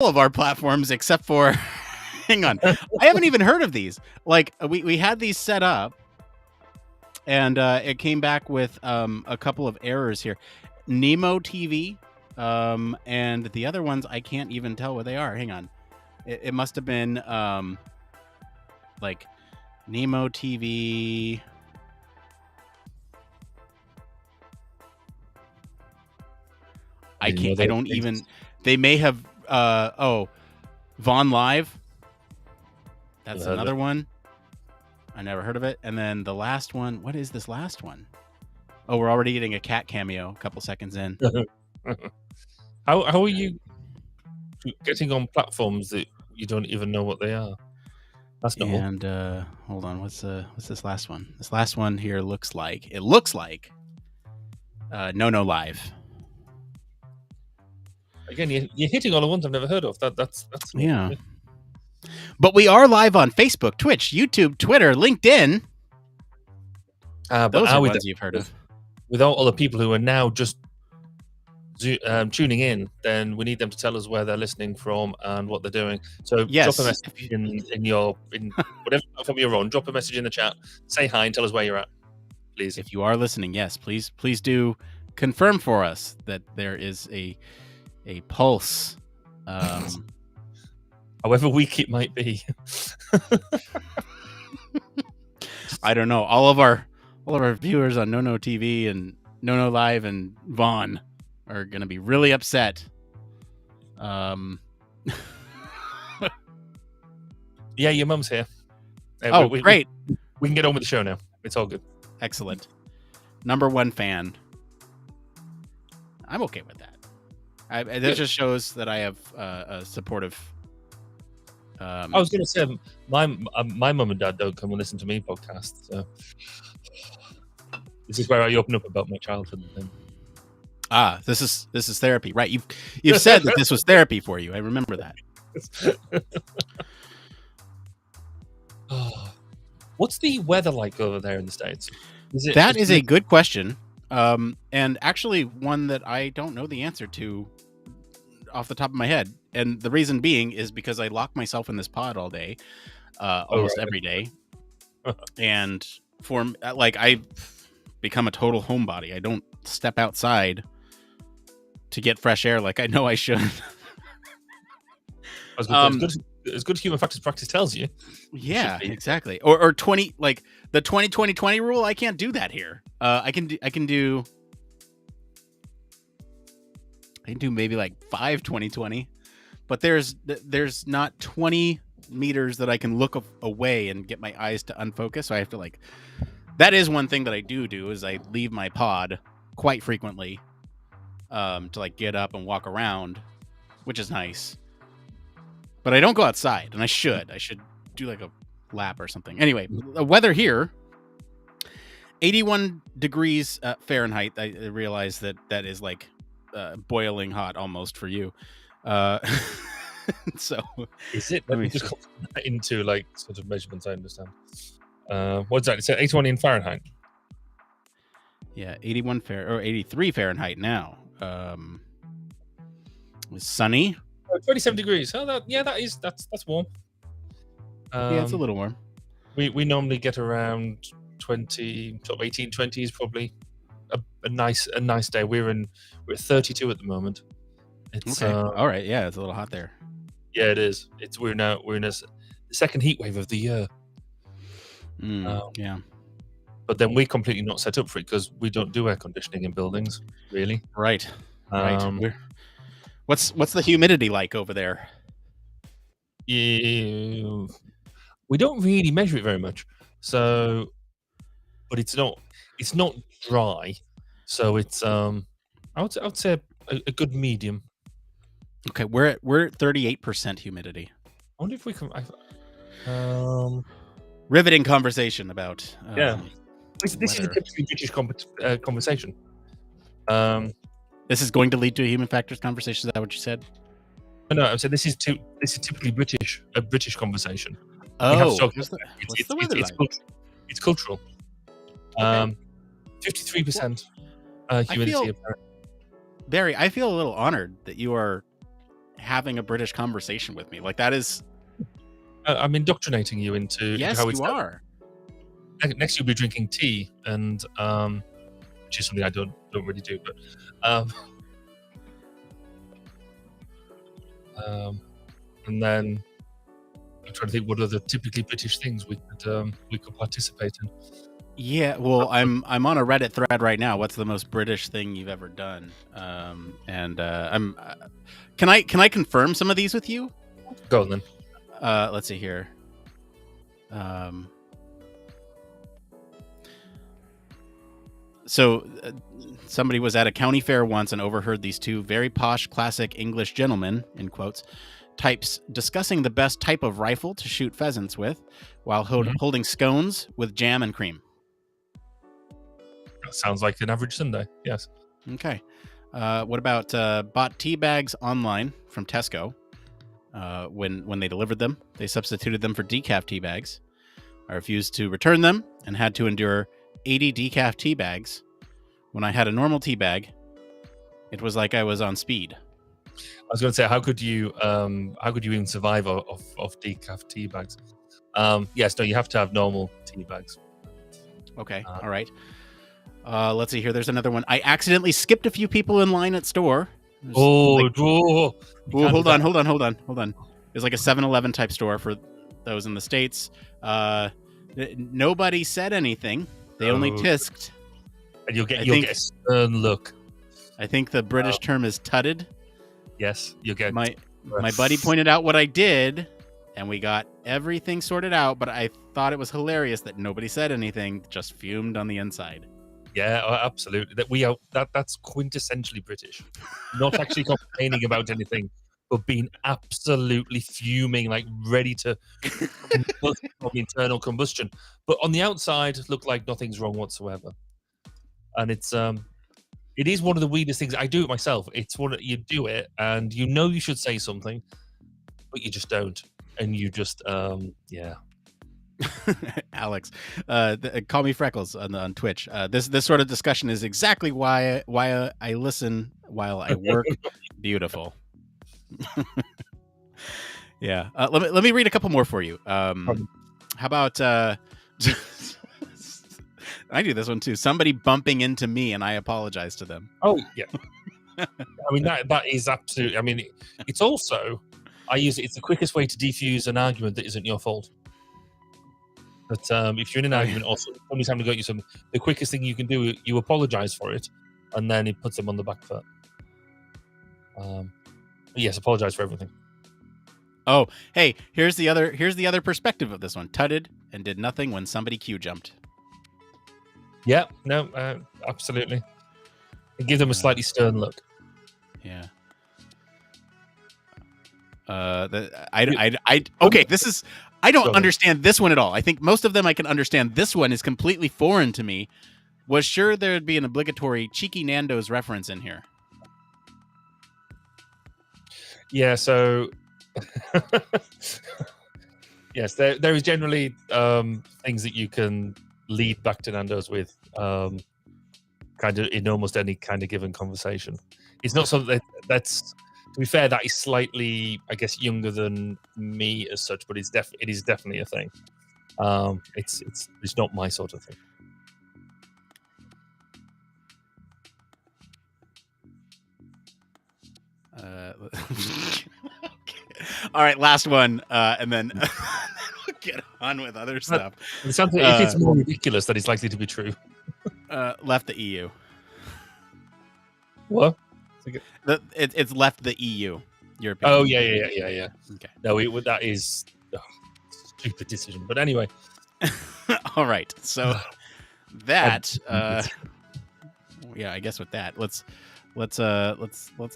of our platforms except for hang on. I haven't even heard of these. Like we had these set up and it came back with a couple of errors here. Nemo TV and the other ones I can't even tell what they are. Hang on. It must have been like Nemo TV. I can't. I don't even. They may have. Vaughn Live. That's another one. I never heard of it. And then the last one. What is this last one? Oh, we're already getting a cat cameo. A couple seconds in. How are you getting on platforms that you don't even know what they are? That's not. And hold on. What's this last one? This last one here looks like No Live. Again, you're hitting all the ones I've never heard of. That's yeah. But we are live on Facebook, Twitch, YouTube, Twitter, LinkedIn. Those are ones you've heard of. Without all the people who are now just tuning in, then we need them to tell us where they're listening from and what they're doing. So drop a message in whatever platform you're on. Drop a message in the chat. Say hi and tell us where you're at, please. If you are listening, yes, please do confirm for us that there is a pulse. However weak it might be. I don't know. All of our viewers on No TV and No Live and Vaughn are going to be really upset. Yeah, your mum's here. Great. We can get on with the show now. It's all good. Excellent. Number one fan. I'm okay with that. That just shows that I have a supportive. I was going to say my mum and dad don't come and listen to me podcasts. So this is where I open up about my childhood and things. This is therapy, right? You've said that this was therapy for you. I remember that. What's the weather like over there in the States? That is a good question. And actually one that I don't know the answer to off the top of my head. And the reason being is because I lock myself in this pod all day, almost every day. And I've become a total homebody. I don't step outside to get fresh air like I know I should. As good human factors practice tells you. Yeah, exactly. Or 20, like the 20-20-20 rule. I can't do that here. I can do maybe like 5-20-20, but there's not 20 meters that I can look away and get my eyes to unfocus. So I have to that is one thing that I do is I leave my pod quite frequently to get up and walk around, which is nice. But I don't go outside, and I should do a lap or something. Anyway, the weather here, 81 degrees Fahrenheit. I realize that is boiling hot almost for you. So is it? Let me just put that into sort of measurements. I understand. What's that? It's 81 in Fahrenheit. Yeah, 81 or 83 Fahrenheit now. It's sunny. 27 degrees. Oh, that's warm. Yeah, it's a little warm. We normally get around 20, sort of 18, 20 is probably a nice day. We're at 32 at the moment. It's okay. All right. Yeah, it's a little hot there. Yeah, it is. We're in the second heat wave of the year. Yeah. But then we're completely not set up for it because we don't do air conditioning in buildings, really. Right. Right. What's the humidity like over there? Yeah, we don't really measure it very much. So, but it's not dry. So it's I would say a good medium. Okay, we're at 38% humidity. I wonder if we can. Riveting conversation about. This is a typically British conversation. This is going to lead to a human factors conversation. Is that what you said? No, I said this is typically a British conversation. Oh, what's the weather like? It's cultural. 53% humidity. Barry, I feel a little honored that you are having a British conversation with me. Like that is. I'm indoctrinating you into Yes, how it's you are. Next, you'll be drinking tea, and which is something I don't really do. But and then I'm trying to think what other typically British things we could participate in. Yeah, well, I'm on a Reddit thread right now. What's the most British thing you've ever done? I'm. Can I confirm some of these with you? Go on then. Let's see here. So somebody was at a county fair once and overheard these two very posh, classic English gentlemen, in quotes, types discussing the best type of rifle to shoot pheasants with while holding scones with jam and cream. That sounds like an average Sunday. Yes. Okay. What about bought tea bags online from Tesco? When they delivered them, they substituted them for decaf tea bags. I refused to return them and had to endure 80 decaf tea bags. When I had a normal tea bag, it was like I was on speed. I was going to say, how could you even survive off decaf tea bags? Yes, no, you have to have normal tea bags. Okay, all right. Let's see here. There's another one. I accidentally skipped a few people in line at store. Hold on. It's like a 7-Eleven type store for those in the States. Nobody said anything. They only tisked. And you'll get a stern look. I think the British term is tutted. Yes, you'll get... My buddy pointed out what I did, and we got everything sorted out, but I thought it was hilarious that nobody said anything, just fumed on the inside. Yeah, absolutely. That's quintessentially British. Not actually complaining about anything, but being absolutely fuming, like ready to combust from internal combustion. But on the outside, look like nothing's wrong whatsoever. And it is one of the weirdest things. I do it myself. It's one you do it, and you know you should say something, but you just don't, and you just yeah. Alex, call me Freckles on Twitch. This sort of discussion is exactly why I listen while I work. Beautiful. Yeah. Let me read a couple more for you. How about I do this one too. Somebody bumping into me and I apologize to them. Oh yeah. I mean that is absolutely. I mean it's also I use it. It's the quickest way to defuse an argument that isn't your fault. But if you're in an argument or somebody's having to go at you something, the quickest thing you can do, you apologize for it, and then it puts them on the back foot. Yes, apologize for everything. Oh, hey, here's the other perspective of this one. Tutted and did nothing when somebody Q jumped. Yeah, no, absolutely. And give them a slightly stern look. Yeah. Okay, this is. I don't understand this one at all. I think most of them I can understand. This one is completely foreign to me. Was sure there'd be an obligatory cheeky Nando's reference in here. Yeah, so yes, there is generally things that you can lead back to Nando's with, kind of in almost any kind of given conversation. It's not something that's. To be fair, that is slightly, I guess, younger than me as such, but it is definitely a thing. It's not my sort of thing. Okay. All right, last one, and then get on with other stuff. It sounds like if it's more ridiculous, that it's likely to be true. Left the EU. What? It's left the EU. European. Oh yeah. Okay. No, that is a stupid decision. But anyway. All right. So that yeah, I guess with that, let's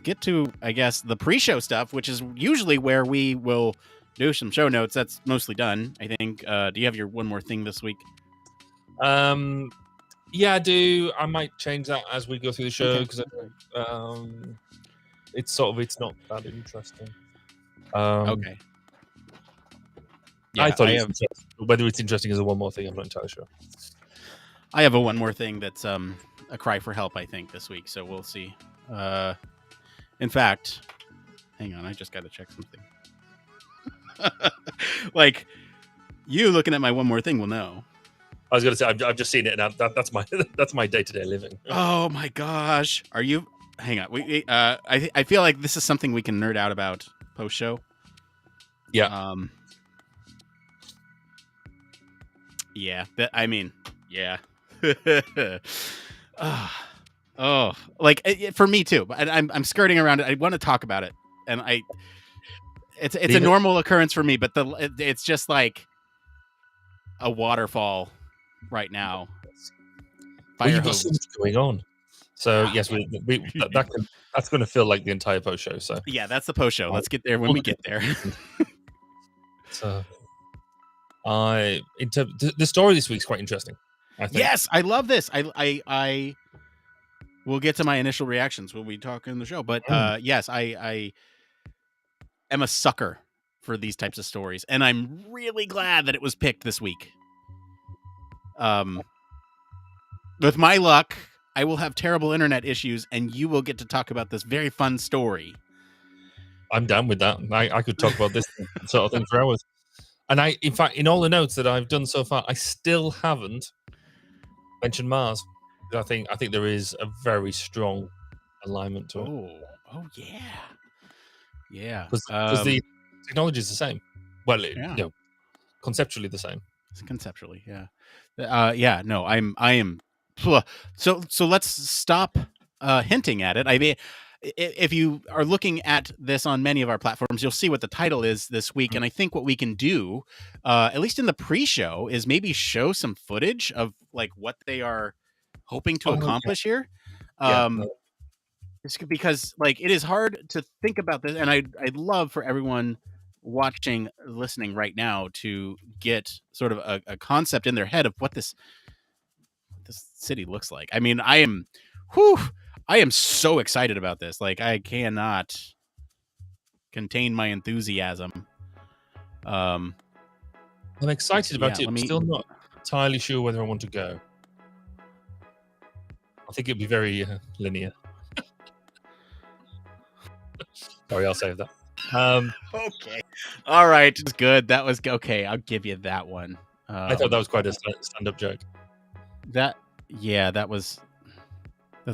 get to, I guess, the pre-show stuff, which is usually where we will do some show notes. That's mostly done, I think. Do you have your one more thing this week? Yeah, I do. I might change that as we go through the show because it's not that interesting. Okay. Yeah, I thought whether it's interesting as a one more thing, I'm not entirely sure. I have a one more thing that's a cry for help, I think, this week. So we'll see. In fact, hang on, I just got to check something. Like, you looking at my one more thing will know. I was going to say, I've just seen it, and that's my day-to-day living. Oh my gosh, are you? Hang on, I feel like this is something we can nerd out about post show. Yeah. Yeah. Yeah. Oh, like for me too. But I'm skirting around it. I want to talk about it, and it's a normal occurrence for me. But it's just like a waterfall right now. Well, you've got so much going on. So yes, that's going to feel like the entire post show. So yeah, that's the post show. Let's get there when we get there. So, the story this week is quite interesting. I think. Yes, I love this. I will get to my initial reactions when we talk in the show, but yes, I am a sucker for these types of stories, and I'm really glad that it was picked this week. With my luck, I will have terrible internet issues, and you will get to talk about this very fun story. I'm down with that. I could talk about this sort of thing for hours. And in fact, in all the notes that I've done so far, I still haven't mentioned Mars. I think there is a very strong alignment to it. Oh yeah. Because the technology is the same. Well, conceptually the same. It's conceptually, yeah. No, I am. So let's stop hinting at it. I mean, if you are looking at this on many of our platforms, you'll see what the title is this week. And I think what we can do, at least in the pre-show, is maybe show some footage of like what they are hoping to accomplish here. Because like it is hard to think about this, and I'd love for everyone watching, listening right now to get sort of a concept in their head of what this city looks like. I mean, I am so excited about this. Like, I cannot contain my enthusiasm. I'm excited about it. I'm still not entirely sure whether I want to go. I think it'd be very linear. Sorry, I'll save that. Okay. All right. It's good. That was okay. I'll give you that one. I thought that was quite a stand-up joke. That's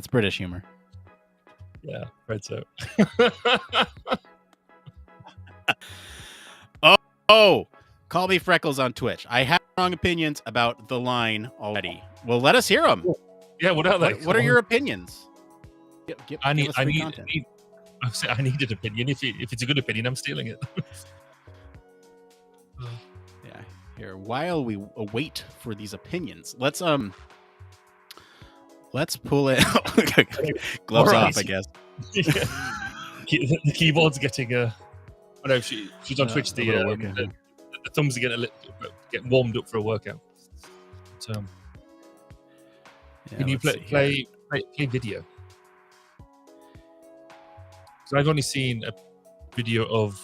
British humor. Yeah, right. So. Call me Freckles on Twitch. I have strong opinions about the line already. Well, let us hear them. Yeah, what are they? What are your opinions? I need an opinion. If it's a good opinion, I'm stealing it. Yeah. Here, while we wait for these opinions, let's pull it. Gloves off, I guess. The keyboard's getting I know she's on Twitch. The thumbs are getting warmed up for a workout. So, can you play video? So I've only seen a video of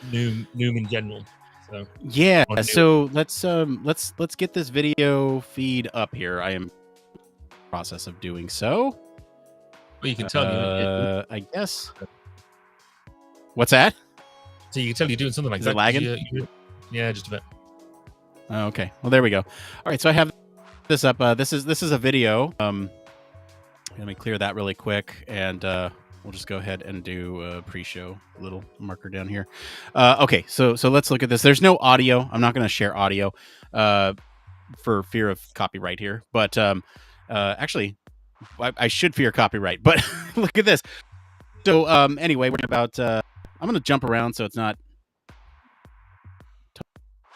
Neom in general. So yeah. So let's get this video feed up here. I am in the process of doing so. Well, you can tell I guess. What's that? So you can tell you're doing something like that. Is it lagging? Yeah, just a bit. Oh, okay. Well, there we go. All right. So I have this up. This is a video. Let me clear that really quick, and we'll just go ahead and do a pre-show little marker down here. Okay. So let's look at this. There's no audio. I'm not going to share audio for fear of copyright here. But actually, I should fear copyright. But look at this. So anyway, we're about. I'm going to jump around so it's not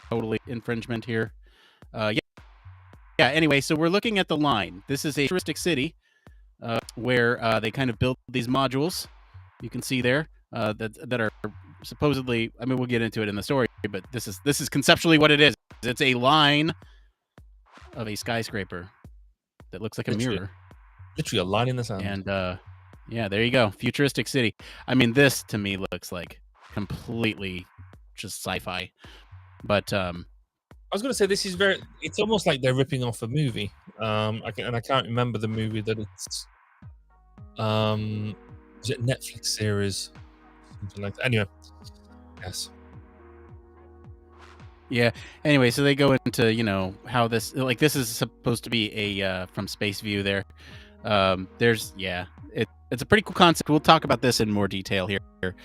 totally infringement here. Yeah. Anyway, so we're looking at the line. This is a futuristic city where they kind of built these modules. You can see there that are supposedly. I mean, we'll get into it in the story, but this is conceptually what it is. It's a line of a skyscraper that looks like a mirror. Literally a line in the sand. And yeah, there you go. Futuristic city. I mean, this to me looks like completely just sci-fi. But I was going to say this is it's almost like they're ripping off a movie. I can't remember the movie that it's. Is it a Netflix series? something like that. Anyway, yes. Yeah. Anyway, so they go into, how this is supposed to be a from space view there. It's a pretty cool concept. We'll talk about this in more detail here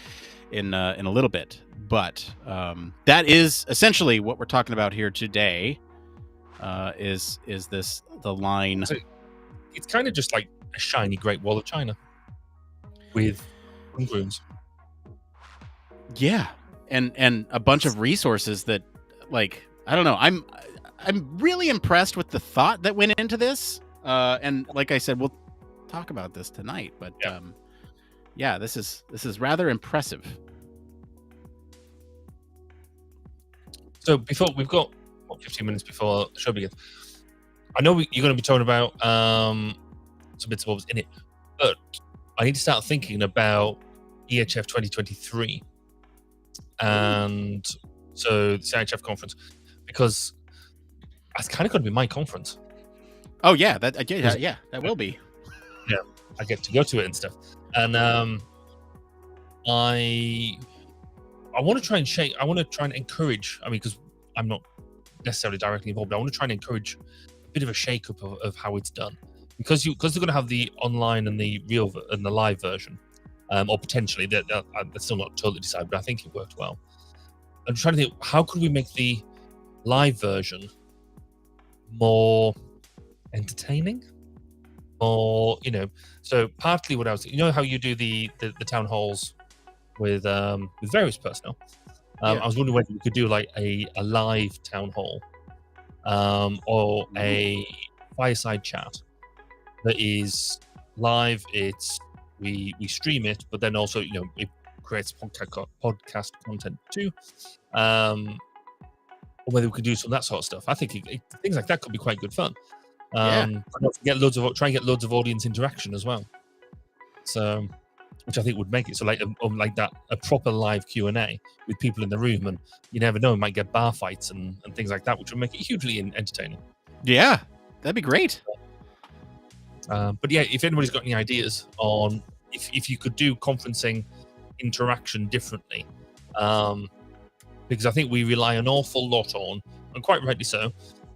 in a little bit. But that is essentially what we're talking about here today. Is this the line? So it's kind of just like a shiny Great Wall of China with rooms. Yeah, and a bunch of resources that, I don't know. I'm really impressed with the thought that went into this. And like I said, we'll talk about this tonight. But this is rather impressive. So before we've got 15 minutes before the show begins, I know you're going to be talking about some bits and bobs in it, but I need to start thinking about EHF 2023 and so the CIHF conference, because that's kind of going to be my conference. Oh yeah, that will be. Yeah, I get to go to it and stuff, and I want to try and encourage. I mean, because I'm not necessarily directly involved, but I want to try and encourage a bit of a shake-up of how it's done, because they're going to have the online and the real and the live version, or potentially that's still not totally decided, but I think it worked well. I'm trying to think, how could we make the live version more entertaining, or so partly what I was, how you do the town halls with various personnel. I was wondering whether we could do like a live town hall, or a fireside chat that is live. We stream it, but then also it creates podcast content too. Or whether we could do some of that sort of stuff. I think things like that could be quite good fun. Try and get loads of audience interaction as well. So, which I think would make it so like a proper live Q&A with people in the room, and you never know, we might get bar fights and things like that, which would make it hugely entertaining. Yeah, that'd be great. But yeah, if anybody's got any ideas on if you could do conferencing interaction differently, because I think we rely an awful lot on, and quite rightly so,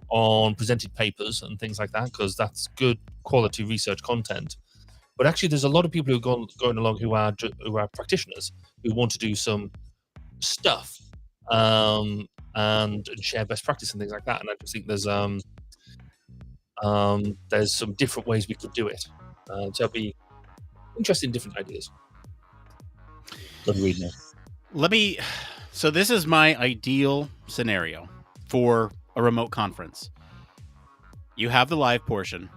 on presented papers and things like that, because that's good quality research content. But actually, there's a lot of people who are going along who are practitioners who want to do some stuff and share best practice and things like that. And I just think there's some different ways we could do it. So I'd be interested in different ideas. Let me read now. So this is my ideal scenario for a remote conference. You have the live portion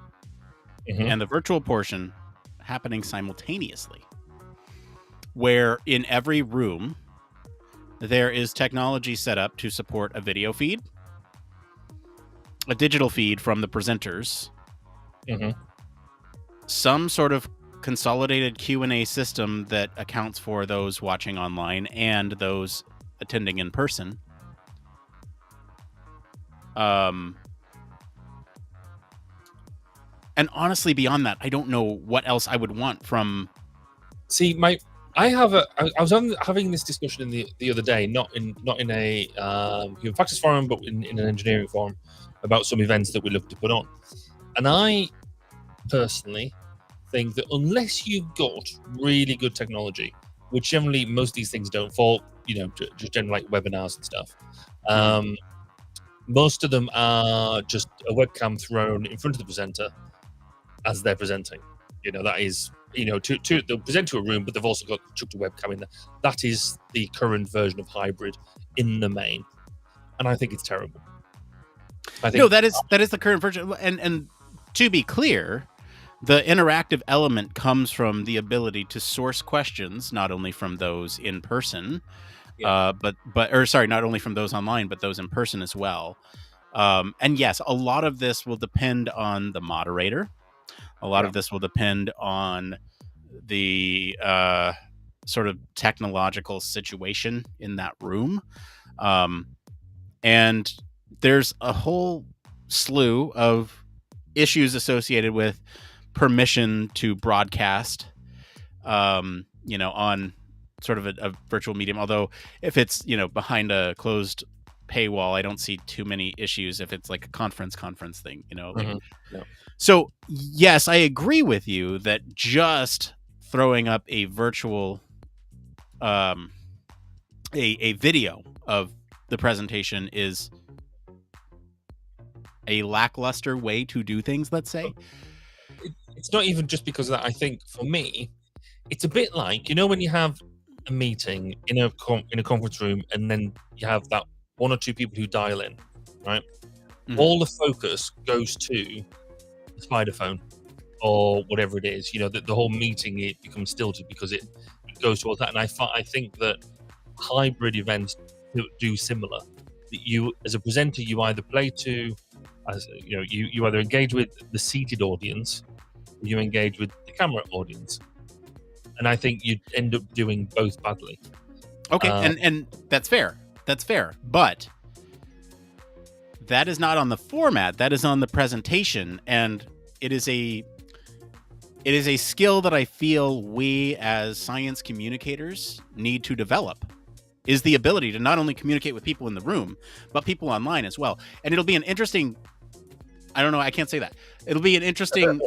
and the virtual portion happening simultaneously, where in every room there is technology set up to support a video feed, a digital feed from the presenters, some sort of consolidated Q&A system that accounts for those watching online and those attending in person. And honestly, beyond that, I don't know what else I would want from. See, I was having this discussion the other day, not in a human practice forum, but in an engineering forum, about some events that we look to put on. And I personally think that unless you've got really good technology, which generally most of these things don't fall, just generally like webinars and stuff, most of them are just a webcam thrown in front of the presenter as they're presenting. That is, they'll present to a room, but they've also got chucked a webcam in there. That is the current version of hybrid in the main, and I think it's terrible. No, that is the current version, and to be clear, the interactive element comes from the ability to source questions, not only from those in person, not only from those online, but those in person as well. And yes, a lot of this will depend on the moderator. A lot of this will depend on the sort of technological situation in that room. And there's a whole slew of issues associated with permission to broadcast, on sort of a virtual medium. Although if it's, behind a closed paywall, I don't see too many issues if it's like a conference thing, like, Yeah. So yes, I agree with you that just throwing up a virtual, a video of the presentation is a lackluster way to do things, let's say. It's not even just because of that. I think for me, it's a bit like, when you have a meeting in a conference room, and then you have that one or two people who dial in, right? Mhm. All the focus goes to the spider phone or whatever it is. The whole meeting, it becomes stilted because it goes towards that. And I think that hybrid events do similar. That you, as a presenter, you either play to, you either engage with the seated audience, or you engage with the camera audience. And I think you'd end up doing both badly. Okay, and that's fair. That's fair. But that is not on the format. That is on the presentation, and it is a skill that I feel we as science communicators need to develop. Is the ability to not only communicate with people in the room, but people online as well. And it'll be an interesting. I don't know. I can't say that. It'll be an interesting.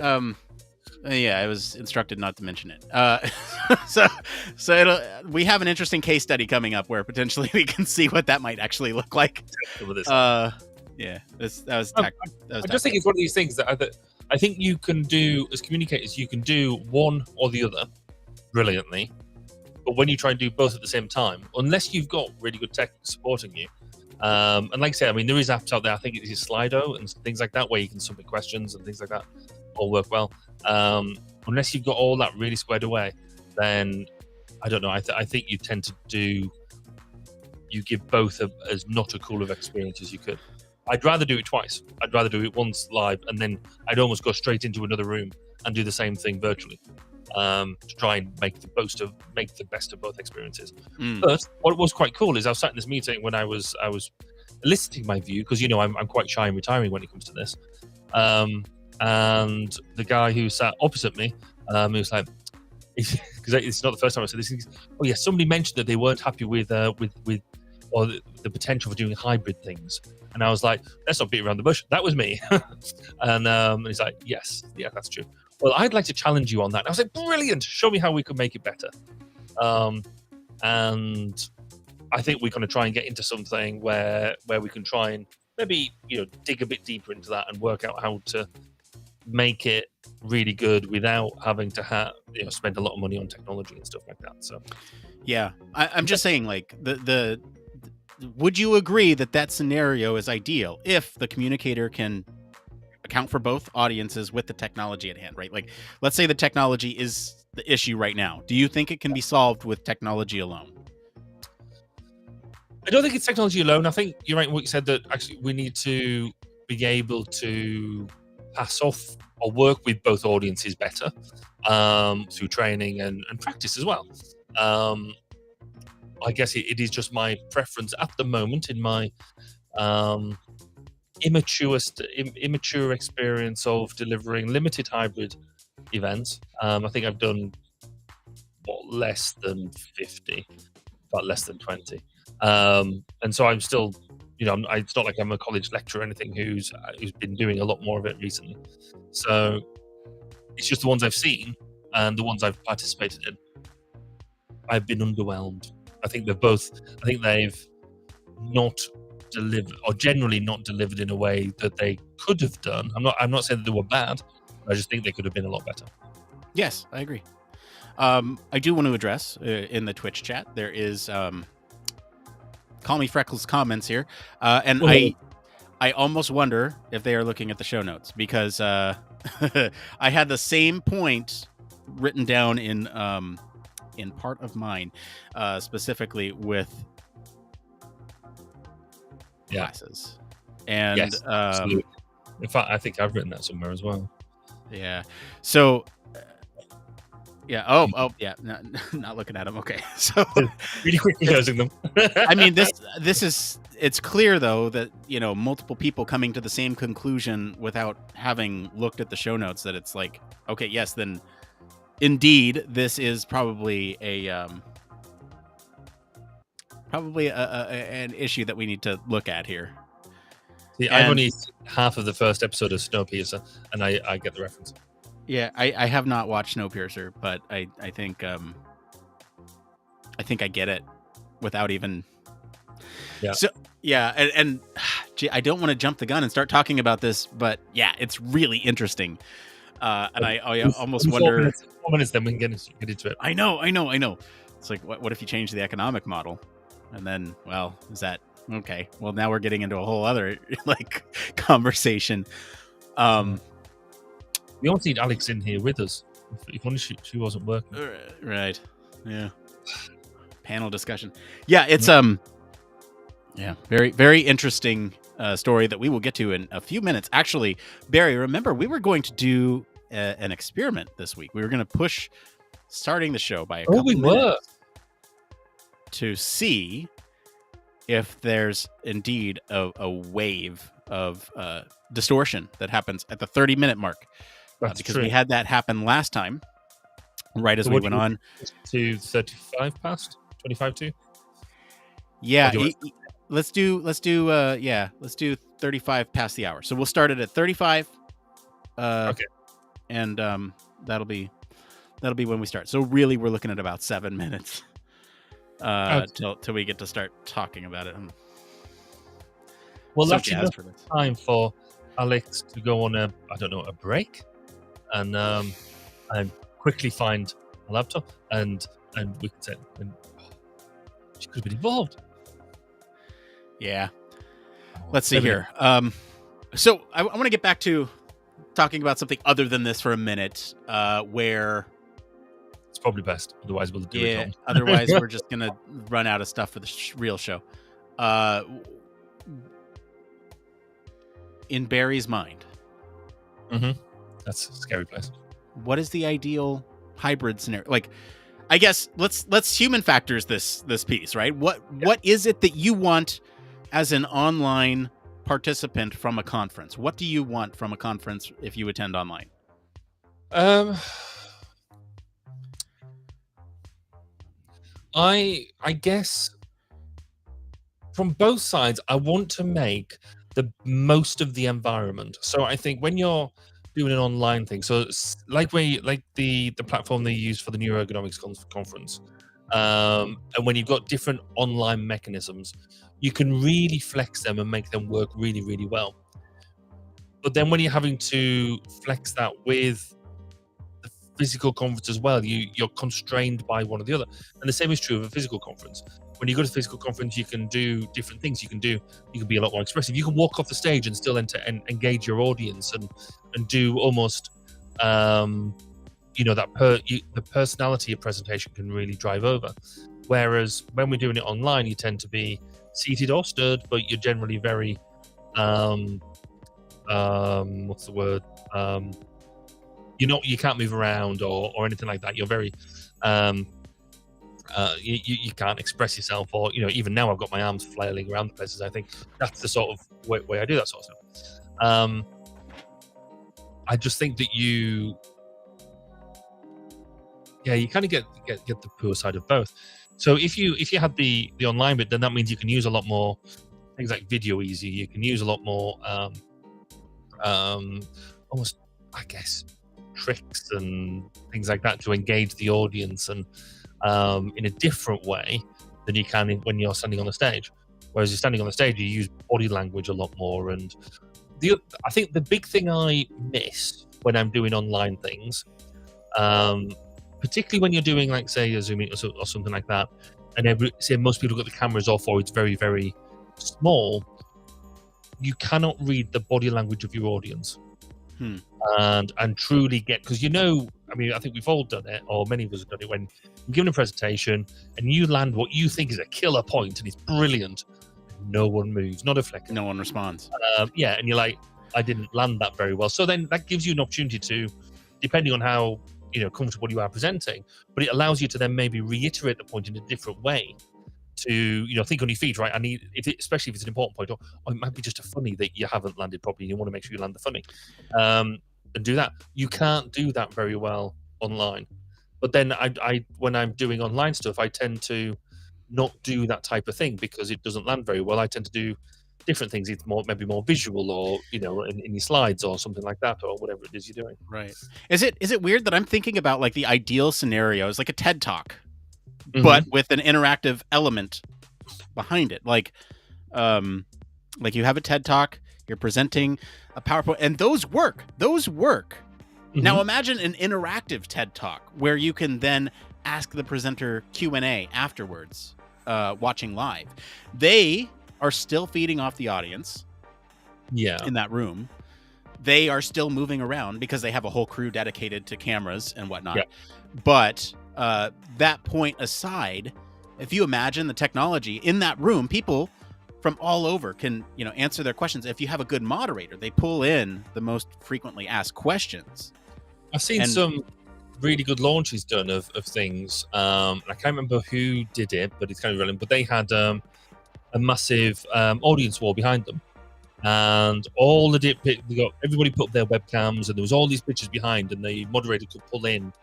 Yeah, I was instructed not to mention it. So we have an interesting case study coming up where potentially we can see what that might actually look like. Yeah, that was. I just think it's one of these things that I think you can do as communicators. You can do one or the other brilliantly, but when you try and do both at the same time, unless you've got really good tech supporting you, and like I said, I mean, there is apps out there. I think it is Slido and things like that where you can submit questions and things like that. All work well. Unless you've got all that really squared away, then I don't know. I think you tend to give both as not a cool of experience as you could. I'd rather do it twice. I'd rather do it once live, and then I'd almost go straight into another room and do the same thing virtually, to try and make the best of both experiences. But what was quite cool is I was sat in this meeting when I was eliciting my view, because I'm quite shy and retiring when it comes to this. And the guy who sat opposite me, he was like, because it's not the first time I said this. Oh yeah, somebody mentioned that they weren't happy with or the potential for doing hybrid things, and I was like, let's not beat around the bush. That was me. And he's like, yes, yeah, that's true. Well, I'd like to challenge you on that. And I was like, brilliant. Show me how we could make it better. And I think we're going to try and get into something where we can try and maybe dig a bit deeper into that and work out how to make it really good without having to spend a lot of money on technology and stuff like that. So yeah, I'm just saying, like, the would you agree that scenario is ideal if the communicator can account for both audiences with the technology at hand, right? Like, let's say the technology is the issue right now. Do you think it can be solved with technology alone? I don't think it's technology alone. I think you're right in what you said, that actually we need to be able to pass off or work with both audiences better through training and practice as well. I guess it is just my preference at the moment in my immature experience of delivering limited hybrid events. I think I've done less than 50, but less than 20. And so I'm still, it's not like I'm a college lecturer or anything who's been doing a lot more of it recently. So it's just the ones I've seen and the ones I've participated in. I've been underwhelmed. I think they've not delivered, or generally not delivered in a way that they could have done. I'm not saying that they were bad. I just think they could have been a lot better. Yes, I agree. I do want to address in the Twitch chat, there is Call Me Freckles comments here, and I almost wonder if they are looking at the show notes, because I had the same point written down in part of mine, specifically with glasses. And yes, absolutely. In fact, I think I've written that somewhere as well. Yeah. So yeah. Oh yeah. Not looking at them. Okay. So really quickly closing them. I mean, this is, it's clear though that, multiple people coming to the same conclusion without having looked at the show notes, that it's like, okay, yes, then indeed this is probably probably an issue that we need to look at here. See, I've only seen half of the first episode of Snowpiercer, and I get the reference. Yeah, I have not watched Snowpiercer, but I think I get it without even. Yeah. So yeah, and gee, I don't want to jump the gun and start talking about this, but yeah, it's really interesting. And I almost wonder. 4 minutes, then we can get into it. I know. It's like, what if you change the economic model, and then, well, is that okay? Well, now we're getting into a whole other like conversation. We don't need Alex in here with us. If only she wasn't working. Right. Yeah. Panel discussion. Yeah, it's yeah, very, very interesting story that we will get to in a few minutes. Actually, Barry, remember we were going to do an experiment this week. We were going to push starting the show by a couple minutes to see if there's indeed a wave of distortion that happens at the 30-minute mark. Because we had that happen last time, right as we went on to 35 past 25 to. Yeah, let's do 35 past the hour. So we'll start it at 35. Okay, and that'll be when we start. So really, we're looking at about 7 minutes till we get to start talking about it. Well, that's enough time for Alex to go on a break. And quickly find a laptop, and we could say, she could have been involved. Yeah. Let's see here. So I want to get back to talking about something other than this for a minute, where it's probably best. Otherwise, we'll do it. Otherwise, we're just gonna run out of stuff for the real show. In Barry's mind. Mm-hmm. That's a scary place. What is the ideal hybrid scenario? Like, I guess let's human factors this piece, right? What is it that you want as an online participant from a conference? What do you want from a conference if you attend online? I guess from both sides, I want to make the most of the environment. So I think when you're doing an online thing, so like the platform they use for the neuroergonomics conference, and when you've got different online mechanisms, you can really flex them and make them work really, really well. But then when you're having to flex that with the physical conference as well, you're constrained by one or the other. And the same is true of a physical conference. When you go to a physical conference, you can do different things. You can be a lot more expressive. You can walk off the stage and still engage your audience and do almost, the personality of presentation can really drive over. Whereas when we're doing it online, you tend to be seated or stood, but you're generally very, what's the word? You can't move around or anything like that. You're very, you can't express yourself, or even now I've got my arms flailing around the places. I think that's the sort of way I do that sort of stuff. I just think that you kind of get the poor side of both. So if you had the online bit, then that means you can use a lot more things like video easy. You can use a lot more almost, I guess, tricks and things like that to engage the audience and in a different way than you can when you're standing on the stage. Whereas you're standing on the stage, you use body language a lot more. And I think the big thing I miss when I'm doing online things, particularly when you're doing, like, say, a Zoom meeting or something like that, and say most people got the cameras off or it's very, very small, you cannot read the body language of your audience. And truly get, because I think we've all done it, or many of us have done it, when you're given a presentation and you land what you think is a killer point and it's brilliant, no one moves, not a flicker, no one responds. And you're like, I didn't land that very well. So then that gives you an opportunity to, depending on how comfortable you are presenting, but it allows you to then maybe reiterate the point in a different way, to think on your feet, right? Especially if it's an important point, or it might be just a funny that you haven't landed properly, you want to make sure you land the funny, and do that. You can't do that very well online. But then I when I'm doing online stuff, I tend to not do that type of thing because it doesn't land very well. I tend to do different things. It's maybe more visual, or in your slides or something like that, or whatever it is you're doing. Right. Is it weird that I'm thinking about like the ideal scenario is like a TED Talk, but with an interactive element behind it, like you have a TED Talk, you're presenting a PowerPoint, and those work. Now imagine an interactive TED Talk where you can then ask the presenter Q&A afterwards, watching live. They are still feeding off the audience in that room. They are still moving around because they have a whole crew dedicated to cameras and whatnot. Yeah. But that point aside, if you imagine the technology in that room, people from all over can, answer their questions. If you have a good moderator, they pull in the most frequently asked questions. I've seen some really good launches done of things. I can't remember who did it, but it's kind of relevant. But they had a massive audience wall behind them, and all everybody put up their webcams, and there was all these pictures behind, and the moderator could pull in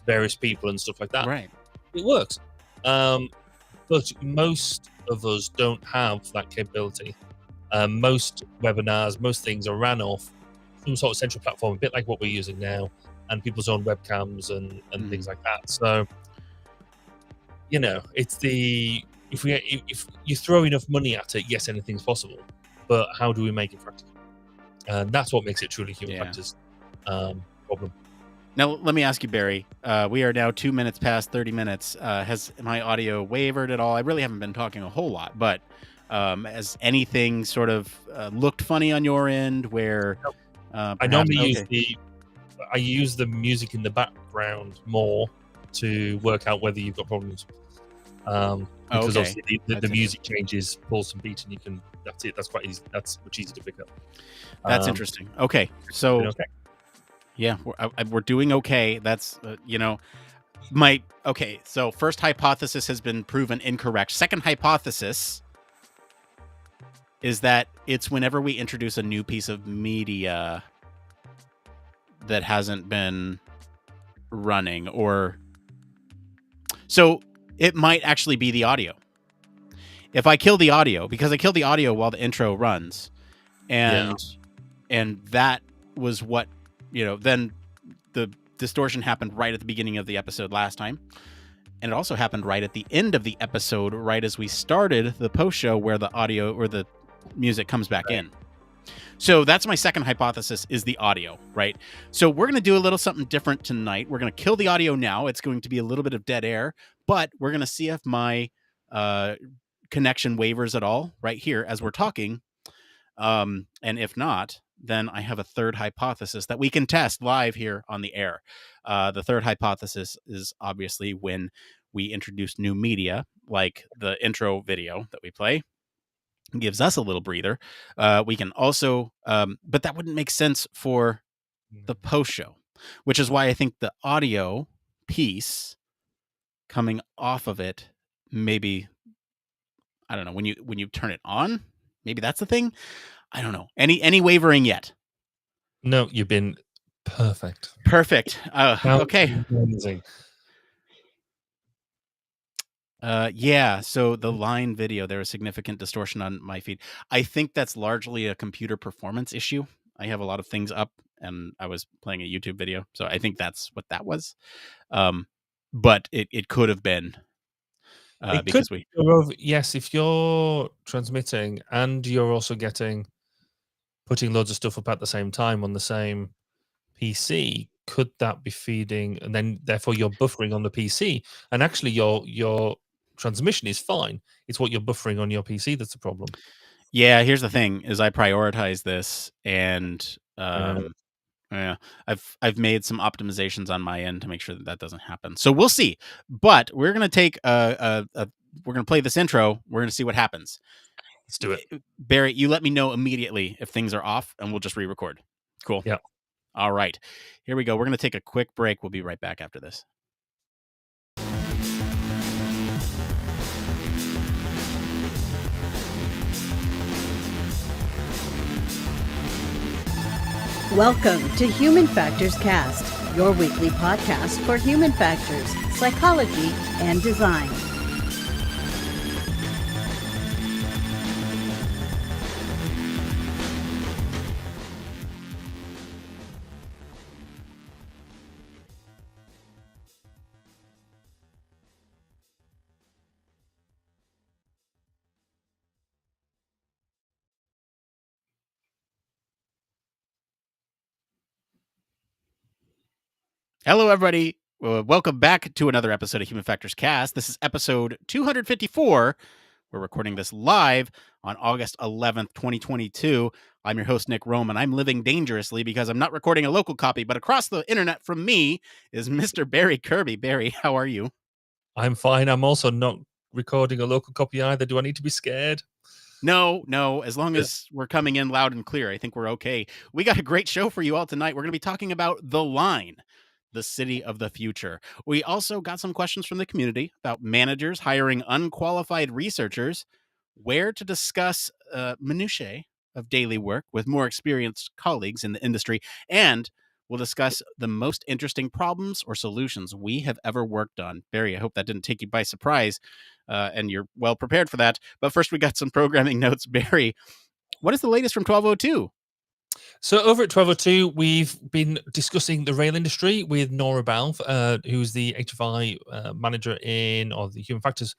various people and stuff like that. Right, it works. But most of us don't have that capability. Most webinars, most things are ran off some sort of central platform, a bit like what we're using now, and people's own webcams and things like that. So, it's if you throw enough money at it, yes, anything's possible. But how do we make it practical? And that's what makes it truly human factors problem. Now, let me ask you, Barry. We are now 2 minutes past 30 minutes. Has my audio wavered at all? I really haven't been talking a whole lot, but has anything sort of looked funny on your end where... I normally use the music in the background more to work out whether you've got problems. Because obviously the music changes, pulls some beat, and that's it. That's quite easy. That's much easier to pick up. That's interesting. Okay. So, yeah, we're doing okay. That's, so first hypothesis has been proven incorrect. Second hypothesis is that it's whenever we introduce a new piece of media that hasn't been running, or so it might actually be the audio. If I kill the audio, because I killed the audio while the intro runs, and that was what, then the distortion happened right at the beginning of the episode last time. And it also happened right at the end of the episode, right as we started the post show, where the audio or the music comes back in. So that's my second hypothesis, is the audio, right? So we're going to do a little something different tonight. We're going to kill the audio now. It's going to be a little bit of dead air, but we're going to see if my connection wavers at all right here as we're talking. And if not, then I have a third hypothesis that we can test live here on the air. The third hypothesis is obviously when we introduce new media, like the intro video that we play. Gives us a little breather. We can also, but that wouldn't make sense for the post show, which is why I think the audio piece coming off of it, maybe, I don't know, when you turn it on, maybe that's the thing. I don't know. Any wavering yet? No, you've been perfect. Perfect. Okay. Amazing. So the line video, there was significant distortion on my feed. I think that's largely a computer performance issue. I have a lot of things up, and I was playing a YouTube video, so I think that's what that was. But it could have been because yes, if you're transmitting and you're also putting loads of stuff up at the same time on the same PC, could that be feeding, and then therefore you're buffering on the PC, and actually your transmission is fine. It's what you're buffering on your PC that's the problem. Yeah, here's the thing: is I prioritize this, and I've made some optimizations on my end to make sure that doesn't happen. So we'll see. But we're gonna take we're gonna play this intro. We're gonna see what happens. Let's do it, Barry. You let me know immediately if things are off, and we'll just re-record. Cool. Yeah. All right. Here we go. We're gonna take a quick break. We'll be right back after this. Welcome to Human Factors Cast, your weekly podcast for human factors, psychology, and design. Hello, everybody. Welcome back to another episode of Human Factors Cast. This is episode 254. We're recording this live on August 11th, 2022. I'm your host, Nick Roome, and I'm living dangerously because I'm not recording a local copy, but across the internet from me is Mr. Barry Kirby. Barry, how are you? I'm fine. I'm also not recording a local copy either. Do I need to be scared? No. As long as we're coming in loud and clear, I think we're okay. We got a great show for you all tonight. We're going to be talking about The Line, the city of the future. We also got some questions from the community about managers hiring unqualified researchers, where to discuss minutiae of daily work with more experienced colleagues in the industry, and we'll discuss the most interesting problems or solutions we have ever worked on. Barry, I hope that didn't take you by surprise, and you're well prepared for that. But first, we got some programming notes. Barry, what is the latest from 1202? So over at 1202, we've been discussing the rail industry with Nora Balfe, who's the HFI manager or the Human Factors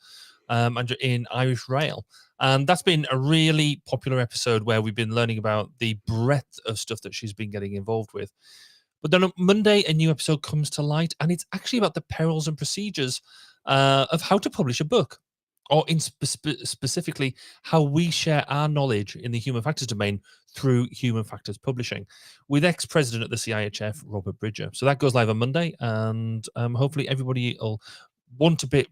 manager in Irish Rail. And that's been a really popular episode where we've been learning about the breadth of stuff that she's been getting involved with. But then on Monday, a new episode comes to light, and it's actually about the perils and procedures of how to publish a book, or specifically how we share our knowledge in the human factors domain through human factors publishing with ex-president at the CIHF, Robert Bridger. So that goes live on Monday, and hopefully everybody will want to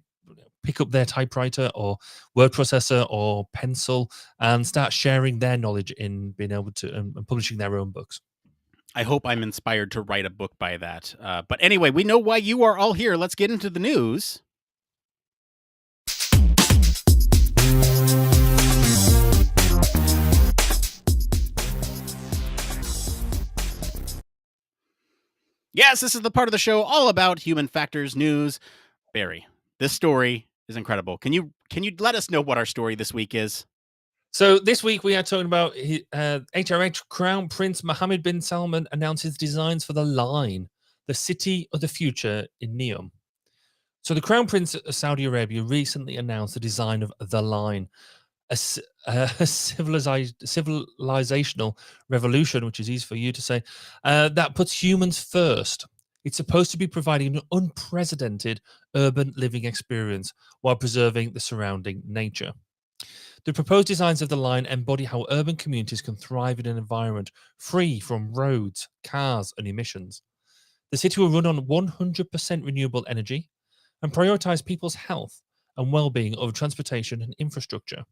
pick up their typewriter or word processor or pencil and start sharing their knowledge in being able to and publishing their own books. I hope I'm inspired to write a book by that. But anyway, we know why you are all here. Let's get into the news. Yes, this is the part of the show all about human factors news. Barry, this story is incredible. Can you let us know what our story this week is? So this week we are talking about HRH Crown Prince Mohammed bin Salman announces designs for the Line, the city of the future in Neom. So the Crown Prince of Saudi Arabia recently announced the design of the Line, a civilizational revolution, which is easy for you to say, that puts humans first. It's supposed to be providing an unprecedented urban living experience while preserving the surrounding nature. The proposed designs of the Line embody how urban communities can thrive in an environment free from roads, cars, and emissions. The city will run on 100% renewable energy and prioritize people's health and well-being over transportation and infrastructure.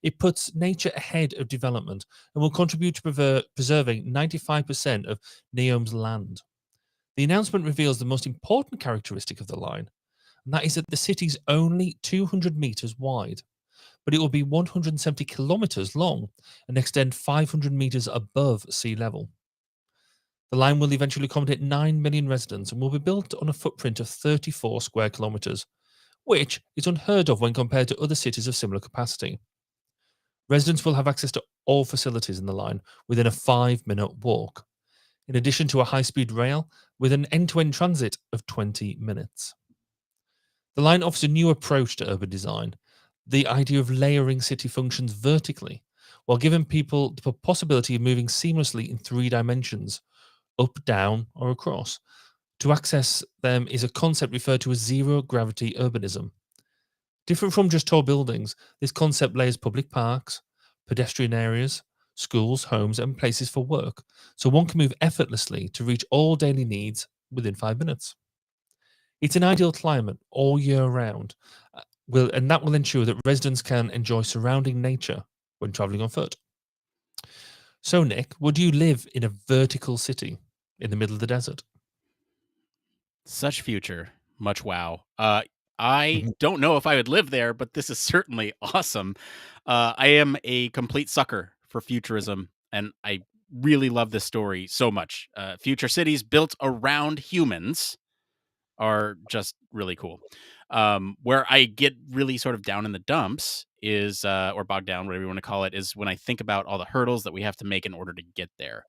It puts nature ahead of development and will contribute to preserving 95% of Neom's land. The announcement reveals the most important characteristic of the Line, and that is that the city is only 200 meters wide, but it will be 170 kilometers long and extend 500 meters above sea level. The Line will eventually accommodate 9 million residents and will be built on a footprint of 34 square kilometers, which is unheard of when compared to other cities of similar capacity. Residents will have access to all facilities in the Line within a 5-minute walk, in addition to a high-speed rail with an end-to-end transit of 20 minutes. The Line offers a new approach to urban design, the idea of layering city functions vertically, while giving people the possibility of moving seamlessly in 3 dimensions, up, down, or across. To access them is a concept referred to as zero-gravity urbanism. Different from just tall buildings, this concept layers public parks, pedestrian areas, schools, homes, and places for work, so one can move effortlessly to reach all daily needs within 5 minutes. It's an ideal climate all year round, and that will ensure that residents can enjoy surrounding nature when traveling on foot. So, Nick, would you live in a vertical city in the middle of the desert? Such future, much wow. I don't know if I would live there, but this is certainly awesome. I am a complete sucker for futurism, and I really love this story so much. Future cities built around humans are just really cool. Where I get really sort of down in the dumps is, or bogged down, whatever you want to call it, is when I think about all the hurdles that we have to make in order to get there.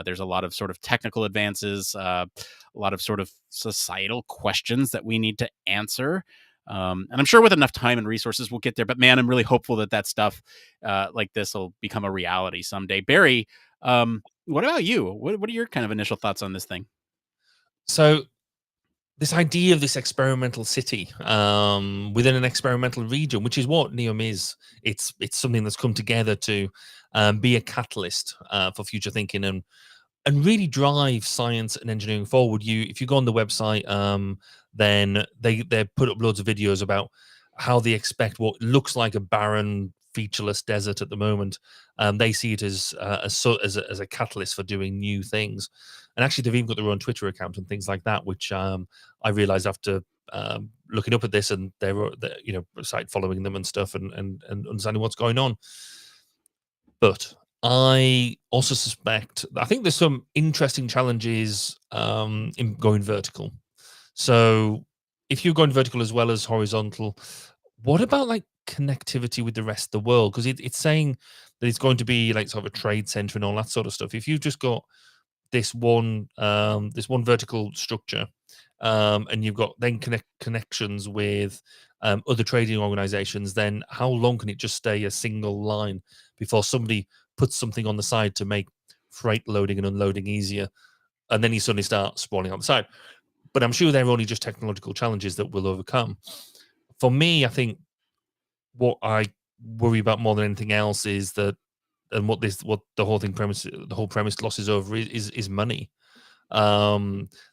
There's a lot of sort of technical advances, a lot of sort of societal questions that we need to answer. And I'm sure with enough time and resources, we'll get there. But man, I'm really hopeful that stuff like this will become a reality someday. Barry, what about you? What are your kind of initial thoughts on this thing? So this idea of this experimental city within an experimental region, which is what Neom is. It's something that's come together to be a catalyst for future thinking and really drive science and engineering forward. If you go on the website, then they put up loads of videos about how they expect what looks like a barren, featureless desert at the moment. They see it as a catalyst for doing new things. And actually, they've even got their own Twitter account and things like that, which I realized after looking up at this, and they were, site following them and stuff, and understanding what's going on. But I also suspect, I think there's some interesting challenges in going vertical. So if you're going vertical as well as horizontal, what about like connectivity with the rest of the world? Because it's saying that it's going to be like sort of a trade center and all that sort of stuff. If you've just got this one vertical structure, and you've got then connections with other trading organizations, then how long can it just stay a single line before somebody puts something on the side to make freight loading and unloading easier, and then you suddenly start sprawling on the side? But I'm sure they're only just technological challenges that we'll overcome. For me, I think what I worry about more than anything else is that, and what the whole premise glosses over is money.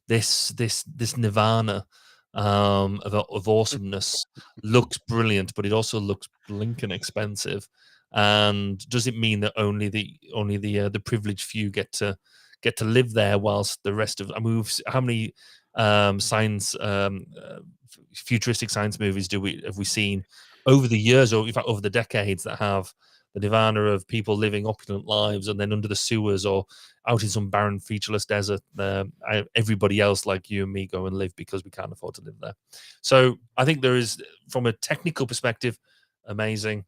This nirvana of awesomeness looks brilliant, but it also looks blinking expensive. And does it mean that only the privileged few get to live there, whilst the rest of, I mean, how many science futuristic science movies have we seen over the years, or in fact over the decades, that have the nirvana of people living opulent lives, and then under the sewers or out in some barren, featureless desert, everybody else like you and me go and live because we can't afford to live there. So I think there is, from a technical perspective, amazing,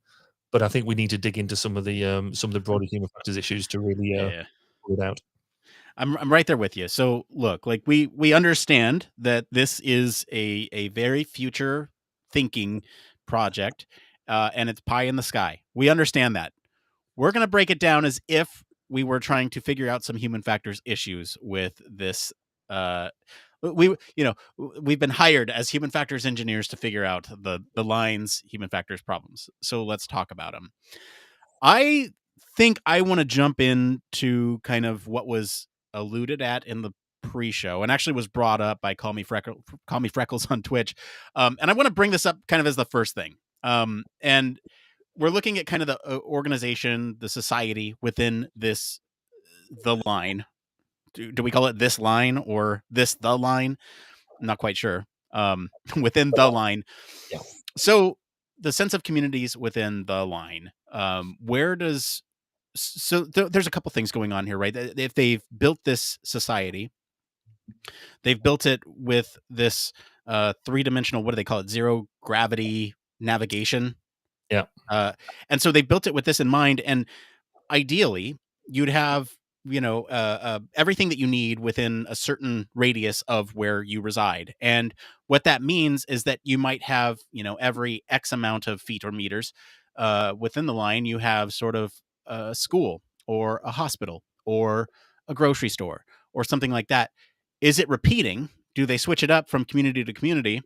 but I think we need to dig into some of the broader human factors issues to really pull it out. I'm right there with you. So look, like we understand that this is a very future thinking project, and it's pie in the sky. We understand that. We're going to break it down as if we were trying to figure out some human factors issues with this. We've been hired as human factors engineers to figure out the lines human factors problems. So let's talk about them. I think I want to jump into kind of what was alluded at in the pre-show, and actually was brought up by Call Me Freckles on Twitch. And I want to bring this up kind of as the first thing. And we're looking at kind of the organization, the society within the line. Do we call it this line or the line? I'm not quite sure. Within the line. Yeah. So the sense of communities within the line, there's a couple things going on here, right? If they've built this society, they've built it with this three-dimensional, what do they call it? Zero gravity navigation. Yeah. And so they built it with this in mind. And ideally, you'd have, everything that you need within a certain radius of where you reside. And what that means is that you might have, every X amount of feet or meters within the line, you have sort of a school or a hospital or a grocery store or something like that. Is it repeating? Do they switch it up from community to community?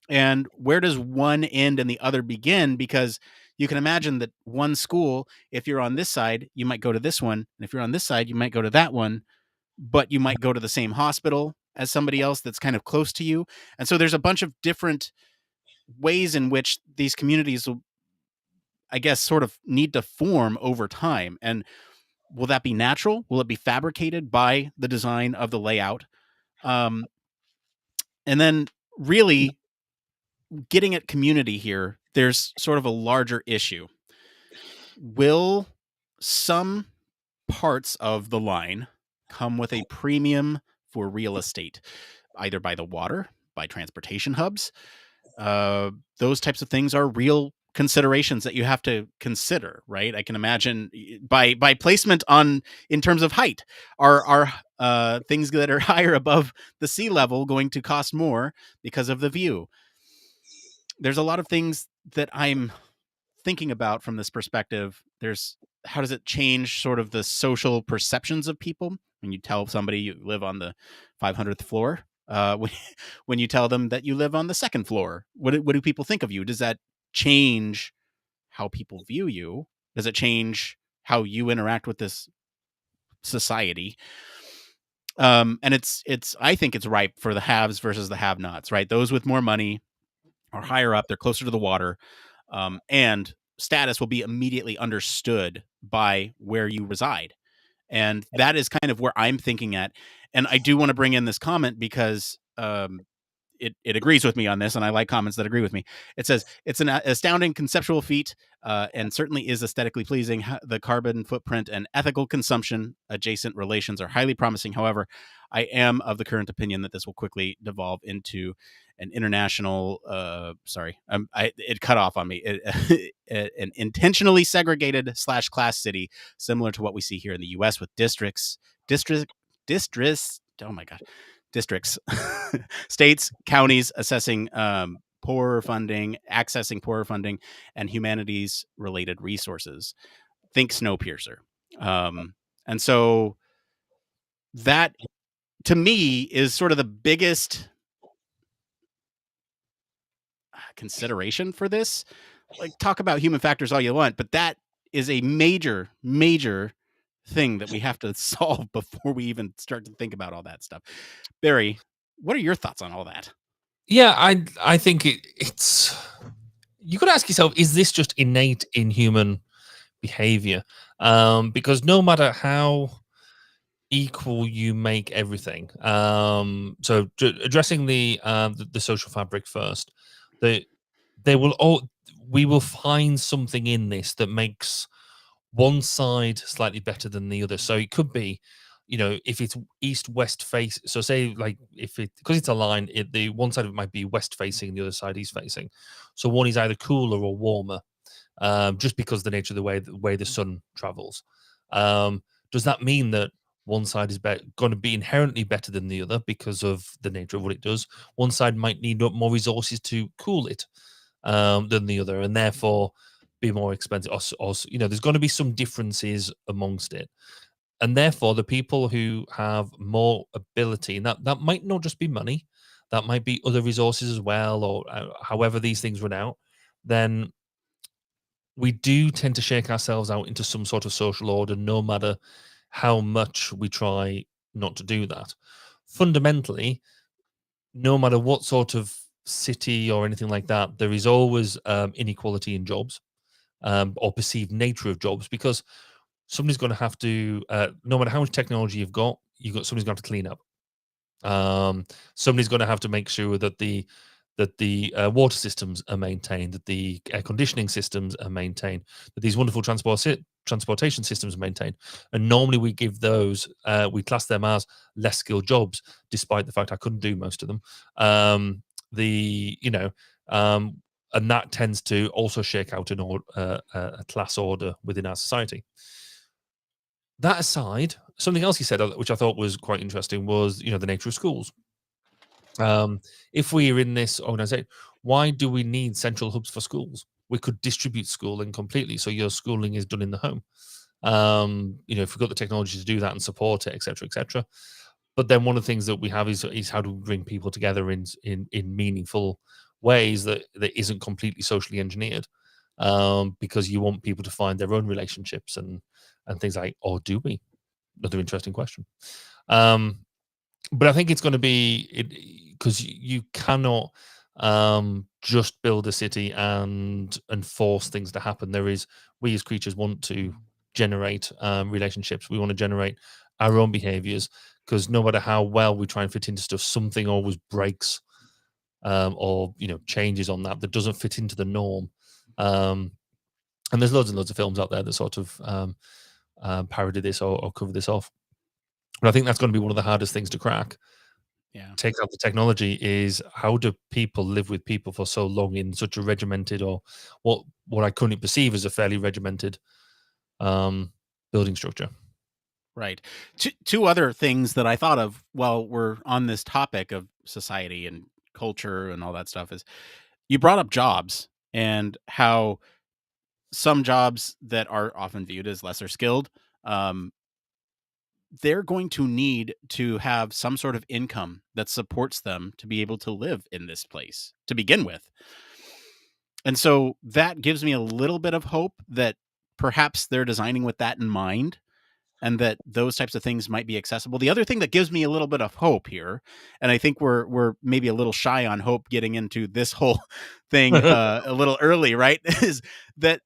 And where does one end and the other begin? Because you can imagine that one school, if you're on this side, you might go to this one. And if you're on this side, you might go to that one. But you might go to the same hospital as somebody else that's kind of close to you. And so there's a bunch of different ways in which these communities will, I guess, sort of need to form over time. And will that be natural? Will it be fabricated by the design of the layout? And then really getting at community here, there's sort of a larger issue. Will some parts of the line come with a premium for real estate, either by the water, by transportation hubs? Those types of things are real considerations that you have to consider, right? I can imagine by placement in terms of height, are things that are higher above the sea level going to cost more because of the view? There's a lot of things that I'm thinking about from this perspective. There's, how does it change sort of the social perceptions of people when you tell somebody you live on the 500th floor when you tell them that you live on the second floor? What do people think of you? Does that change how people view you? Does it change how you interact with this society? And it's I think it's ripe for the haves versus the have-nots, right? Those with more money are higher up, they're closer to the water, and status will be immediately understood by where you reside. And that is kind of where I'm thinking at. And I do want to bring in this comment because it agrees with me on this, and I like comments that agree with me. It says, it's an astounding conceptual feat, and certainly is aesthetically pleasing. The carbon footprint and ethical consumption adjacent relations are highly promising. However, I am of the current opinion that this will quickly devolve into an international, it cut off on me, an intentionally segregated / class city, similar to what we see here in the US with districts, oh my God, districts, states, counties assessing poorer funding, accessing poorer funding, and humanities related resources. Think Snowpiercer. And so that, to me, is sort of the biggest consideration for this. Like, talk about human factors all you want, but that is a major thing that we have to solve before we even start to think about all that stuff. Barry, what are your thoughts on all that? Yeah, I think it's, you could ask yourself, is this just innate in human behavior? Because no matter how equal you make everything, so addressing the social fabric first, they will all, we will find something in this that makes one side slightly better than the other. So it could be, if it's east-west face, so say, like, if it, because it's a line, the one side of it might be west facing and the other side east facing. So one is either cooler or warmer, just because the nature of the way the sun travels. Does that mean that one side is going to be inherently better than the other because of the nature of what it does? One side might need more resources to cool it than the other, and therefore be more expensive. Or there's going to be some differences amongst it, and therefore the people who have more ability, and that might not just be money, that might be other resources as well, or however these things run out, then we do tend to shake ourselves out into some sort of social order, no matter how much we try not to do that. Fundamentally, no matter what sort of city or anything like that, there is always inequality in jobs, or perceived nature of jobs, because somebody's going to have to, no matter how much technology you've got somebody's going to clean up. Somebody's going to have to make sure that the water systems are maintained, that the air conditioning systems are maintained, that these wonderful transportation systems are maintained. And normally we give those, we class them as less skilled jobs, despite the fact I couldn't do most of them. And that tends to also shake out a class order within our society. That aside, something else you said, which I thought was quite interesting, was the nature of schools. If we are in this organization, why do we need central hubs for schools? We could distribute schooling completely, so your schooling is done in the home. If we've got the technology to do that and support it, etc., etc. But then one of the things that we have is how do we bring people together in meaningful ways that isn't completely socially engineered, because you want people to find their own relationships and things like, or do we? Another interesting question. But I think it's going to be, because you cannot just build a city and force things to happen. We as creatures want to generate relationships. We want to generate our own behaviors, because no matter how well we try and fit into stuff, something always breaks, or changes on that doesn't fit into the norm. And there's loads and loads of films out there that sort of parody this or cover this off. But I think that's going to be one of the hardest things to crack. Yeah. Take out the technology is, how do people live with people for so long in such a regimented, or what I currently perceive as a fairly regimented building structure. Right. Two other things that I thought of while we're on this topic of society and culture and all that stuff is, you brought up jobs and how some jobs that are often viewed as lesser skilled, they're going to need to have some sort of income that supports them to be able to live in this place to begin with. And so that gives me a little bit of hope that perhaps they're designing with that in mind, and that those types of things might be accessible. The other thing that gives me a little bit of hope here, and I think we're maybe a little shy on hope getting into this whole thing a little early, right? Is that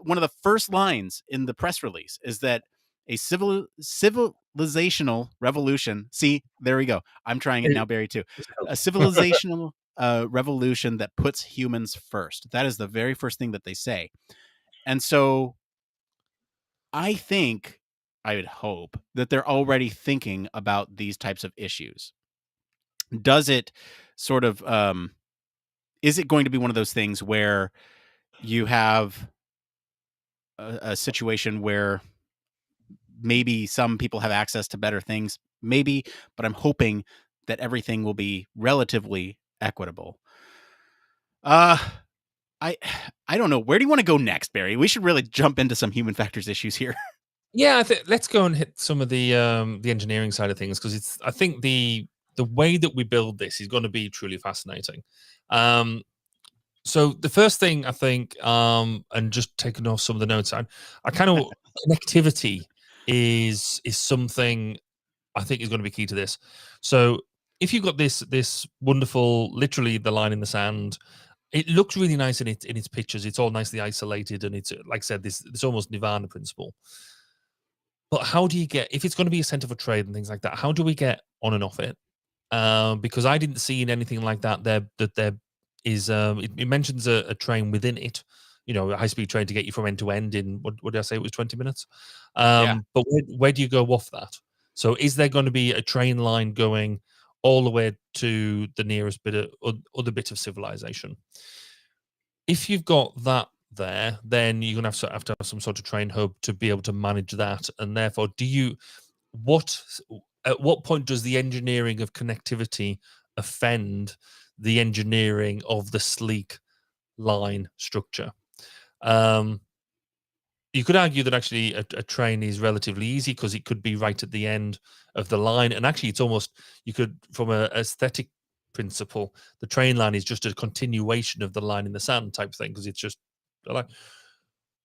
one of the first lines in the press release is that a civilizational revolution. See, there we go. I'm trying it now, Barry, too. A civilizational revolution that puts humans first. That is the very first thing that they say. And so I think, I would hope, that they're already thinking about these types of issues. Does it sort of, is it going to be one of those things where you have a situation where maybe some people have access to better things? Maybe, but I'm hoping that everything will be relatively equitable. I don't know. Where do you want to go next, Barry? We should really jump into some human factors issues here. Yeah, let's go and hit some of the engineering side of things, because I think the way that we build this is going to be truly fascinating. So the first thing I think, and just taking off some of the notes, I kind of connectivity is something I think is going to be key to this. So if you've got this wonderful, literally the line in the sand, it looks really nice in its pictures. It's all nicely isolated, and it's, like I said, this almost Nirvana principle. But how do you get, if it's going to be a center for trade and things like that, how do we get on and off it? Because I didn't see anything like that there. That there is, it mentions a train within it, a high-speed train to get you from end to end in, what did I say? It was 20 minutes. Yeah. But where do you go off that? So is there going to be a train line going all the way to the nearest other bit of civilization? If you've got that there, then you're going to have to have some sort of train hub to be able to manage that. And therefore, at what point does the engineering of connectivity offend the engineering of the sleek line structure? You could argue that actually a train is relatively easy because it could be right at the end of the line. And actually, it's almost, you could, from an aesthetic principle, the train line is just a continuation of the line in the sand type thing, because it's just like.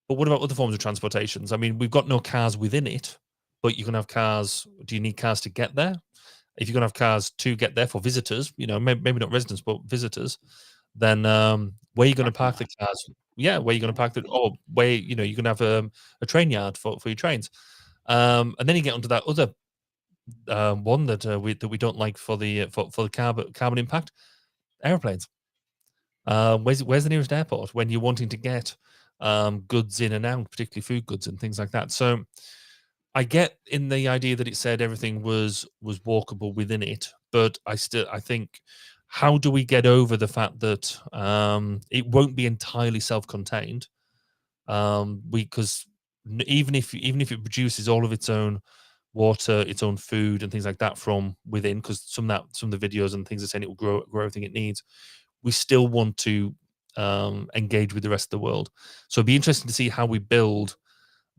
But what about other forms of transportations? I mean, we've got no cars within it, but you can have cars. Do you need cars to get there? If you're going to have cars to get there for visitors, maybe not residents, but visitors, then where are you going to park the cars? Yeah, where are you going to park the? Or where you're going to have a train yard for your trains, and then you get onto that other one that we don't like for the carbon impact, airplanes. Where's the nearest airport when you're wanting to get goods in and out, particularly food goods and things like that? So I get in the idea that it said everything was walkable within it, but I think, how do we get over the fact that it won't be entirely self-contained? Because even if it produces all of its own water, its own food, and things like that from within, because some of the videos and things are saying it will grow everything it needs, we still want to engage with the rest of the world. So it'd be interesting to see how we build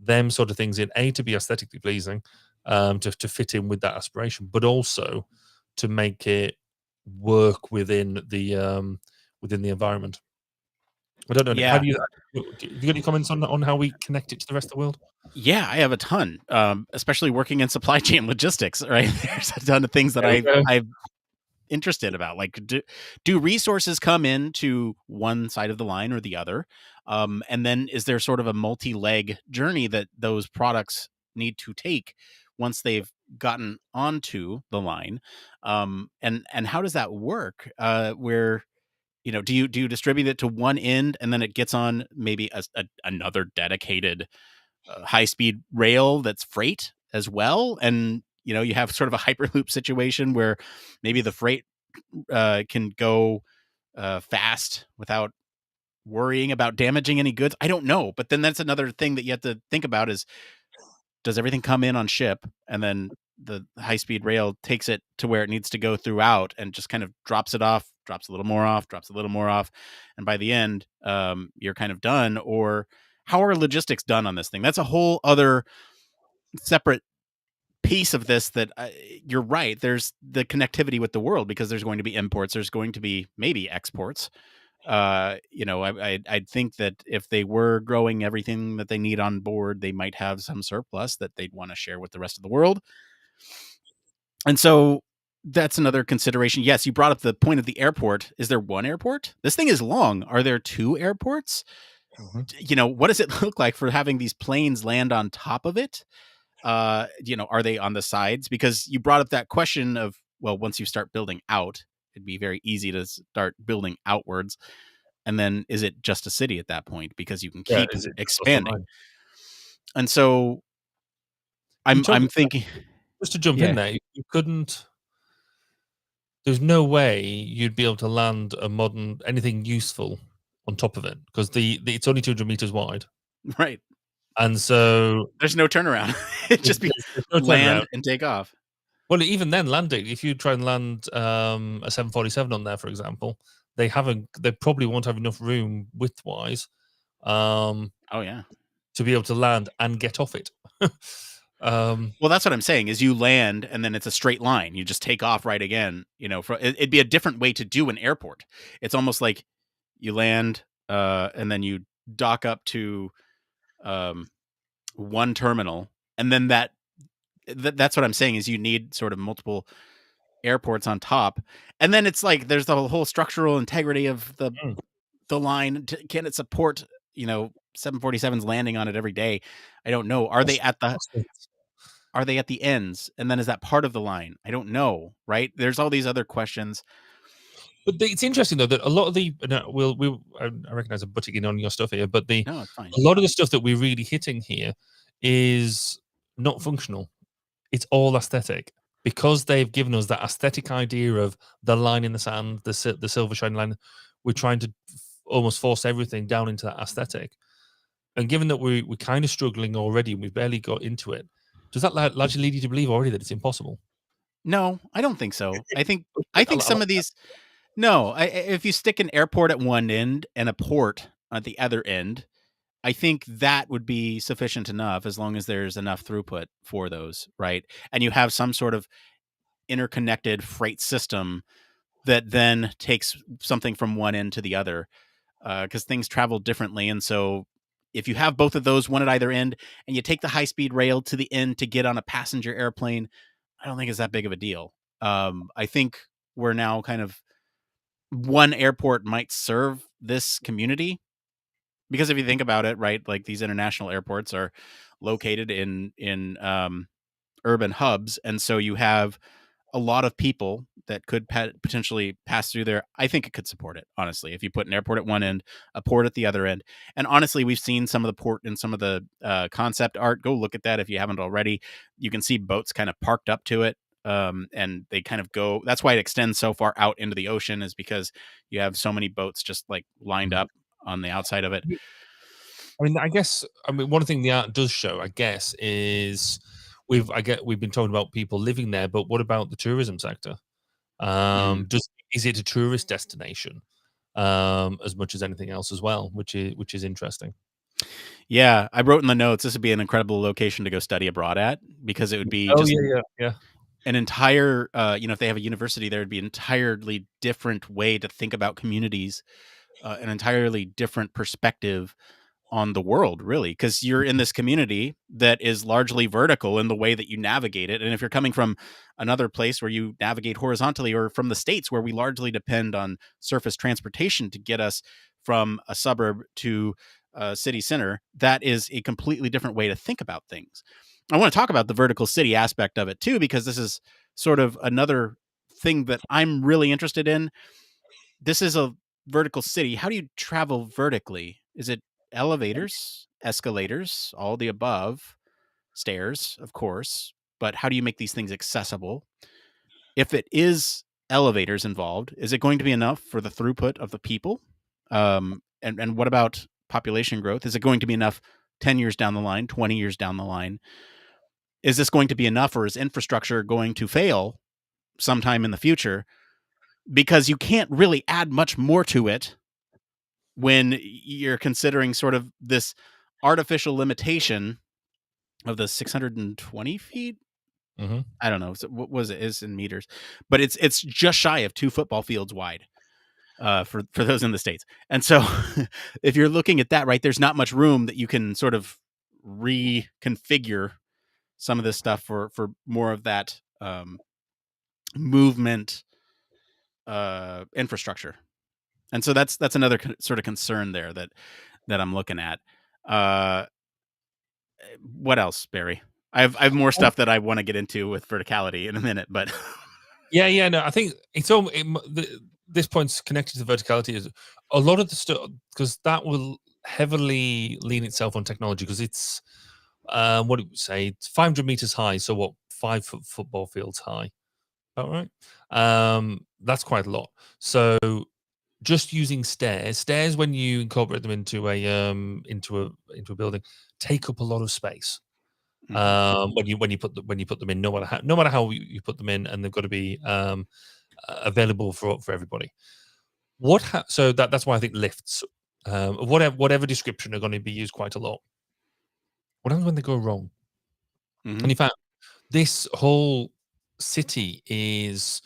them sort of things in, to be aesthetically pleasing, to fit in with that aspiration, but also to make it work within the environment. I don't know. Yeah. Have you got any comments on how we connect it to the rest of the world? Yeah, I have a ton, especially working in supply chain logistics, right? There's a ton of things that I'm interested about. Like, do resources come in to one side of the line or the other? And then is there sort of a multi-leg journey that those products need to take once they've gotten onto the line? And how does that work? Where, do you distribute it to one end and then it gets on maybe another dedicated high-speed rail that's freight as well? And, you have sort of a hyperloop situation where maybe the freight can go fast without worrying about damaging any goods. I don't know. But then that's another thing that you have to think about is, does everything come in on ship and then the high-speed rail takes it to where it needs to go throughout and just kind of drops it off, drops a little more off, drops a little more off. And by the end, you're kind of done? Or how are logistics done on this thing? That's a whole other separate piece of this that you're right. There's the connectivity with the world because there's going to be imports. There's going to be maybe exports. I'd think that if they were growing everything that they need on board, they might have some surplus that they'd want to share with the rest of the world. And so that's another consideration. Yes, you brought up the point of the airport. Is there one airport? This thing is long. Are there two airports? What does it look like for having these planes land on top of it? Are they on the sides? Because you brought up that question of, well, once you start building out, it'd be very easy to start building outwards. And then is it just a city at that point? Because you can keep expanding. And so I'm thinking, just to jump in there, you couldn't. There's no way you'd be able to land a modern anything useful on top of it because it's only 200 meters wide, right? And so there's no turnaround. It just be land and take off. Well, even then, landing, if you try and land a 747 on there, for example, they probably won't have enough room width-wise. To be able to land and get off it. Well, that's what I'm saying is you land and then it's a straight line. You just take off right again. It'd be a different way to do an airport. It's almost like you land and then you dock up to one terminal, and then that's what I'm saying is you need sort of multiple airports on top, and then it's like there's the whole structural integrity of the line. Can it support 747s landing on it every day? I don't know. Are they at the ends, and then is that part of the line? I don't know. Right? There's all these other questions. But it's interesting though that a lot of I recognize I'm butting in on your stuff here, but it's fine. A lot of the stuff that we're really hitting here is not functional. It's all aesthetic because they've given us that aesthetic idea of the line in the sand, the silver shining line. We're trying to almost force everything down into that aesthetic. And given that we're kind of struggling already and we've barely got into it, does that largely lead you to believe already that it's impossible? No, I don't think so. I think some of these. No, if you stick an airport at one end and a port at the other end, I think that would be sufficient enough as long as there's enough throughput for those, right? And you have some sort of interconnected freight system that then takes something from one end to the other, because things travel differently. And so if you have both of those, one at either end, and you take the high-speed rail to the end to get on a passenger airplane, I don't think it's that big of a deal. I think we're now kind of one airport might serve this community. Because if you think about it, right, like these international airports are located in urban hubs, and so you have a lot of people that could potentially pass through there. I think it could support it, honestly. If you put an airport at one end, a port at the other end, and honestly, we've seen some of the port and some of the concept art. Go look at that if you haven't already. You can see boats kind of parked up to it, and they kind of go. That's why it extends so far out into the ocean, is because you have so many boats just like lined up on the outside of it. I mean, one thing the art does show, I guess, is we've been talking about people living there, but what about the tourism sector? Is it a tourist destination as much as anything else as well, which is interesting. Yeah, I wrote in the notes this would be an incredible location to go study abroad at, because it would be an entire if they have a university there, it'd be an entirely different way to think about communities, an entirely different perspective on the world, really, because you're in this community that is largely vertical in the way that you navigate it. And if you're coming from another place where you navigate horizontally, or from the States where we largely depend on surface transportation to get us from a suburb to a city center, that is a completely different way to think about things. I want to talk about the vertical city aspect of it too, because this is sort of another thing that I'm really interested in. This is a vertical city. How do you travel vertically? Is it elevators, escalators, all the above, stairs, of course, but how do you make these things accessible? If it is elevators involved, is it going to be enough for the throughput of the people? And what about population growth? Is it going to be enough 10 years down the line, 20 years down the line? Is this going to be enough, or is infrastructure going to fail sometime in the future? Because you can't really add much more to it when you're considering sort of this artificial limitation of the 620 feet I don't know. So what was it? Is in meters, but it's just shy of 2 football fields wide. For those in the States. And so if you're looking at that, right, there's not much room that you can sort of reconfigure some of this stuff for more of that movement infrastructure. And so that's another sort of concern there that I'm looking at. What else, Barry? I have more stuff that I want to get into with verticality in a minute, but no, I think it's all this point's connected to the verticality is a lot of the stuff, because that will heavily lean itself on technology, because it's what do you say, it's 500 meters high, so what, 5-foot football fields high, about right? That's quite a lot. So just using stairs when you incorporate them into a building, take up a lot of space. When you put them in, no matter how you put them in, and they've got to be available for everybody. So that's why I think lifts, whatever description, are going to be used quite a lot. What happens when they go wrong? And in fact, this whole city is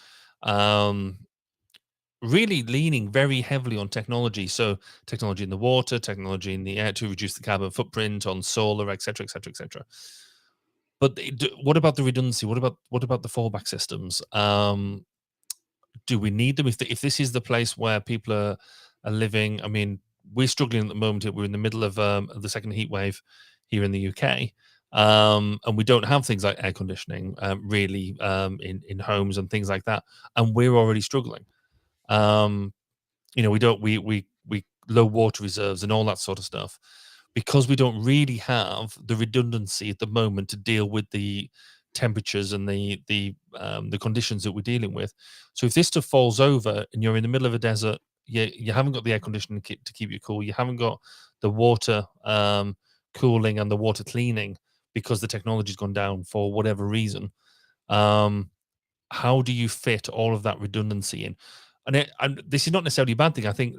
really leaning very heavily on technology. So technology in the water, technology in the air to reduce the carbon footprint, on solar, etc., etc., etc. But what about the redundancy? What about the fallback systems? Do we need them? If this is the place where people are living, I mean, we're struggling at the moment. We're in the middle of the second heat wave here in the UK, and we don't have things like air conditioning really in homes and things like that, and we're already struggling. We low water reserves and all that sort of stuff, because we don't really have the redundancy at the moment to deal with the temperatures and the conditions that we're dealing with. So if this stuff falls over and you're in the middle of a desert, you haven't got the air conditioning to keep you cool. You haven't got the water cooling and the water cleaning because the technology's gone down for whatever reason. How do you fit all of that redundancy in? And this is not necessarily a bad thing. I think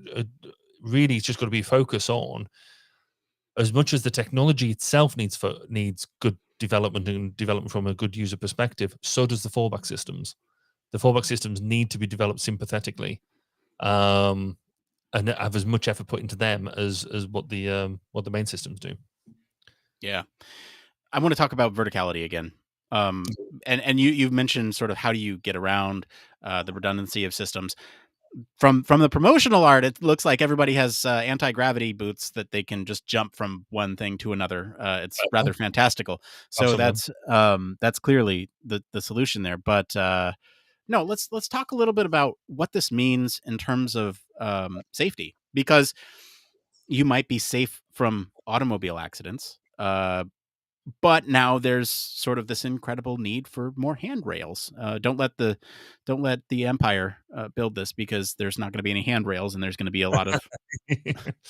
really it's just got to be focused on, as much as the technology itself needs good development and development from a good user perspective, so does the fallback systems. The fallback systems need to be developed sympathetically, and have as much effort put into them as what the main systems do. Yeah, I want to talk about verticality again. And you've mentioned sort of how do you get around the redundancy of systems. From the promotional art, it looks like everybody has anti-gravity boots that they can just jump from one thing to another. It's rather fantastical. So that's clearly the solution there. But no, let's talk a little bit about what this means in terms of safety, because you might be safe from automobile accidents. But now there's sort of this incredible need for more handrails. Don't let the Empire build this, because there's not going to be any handrails, and there's going to be a lot of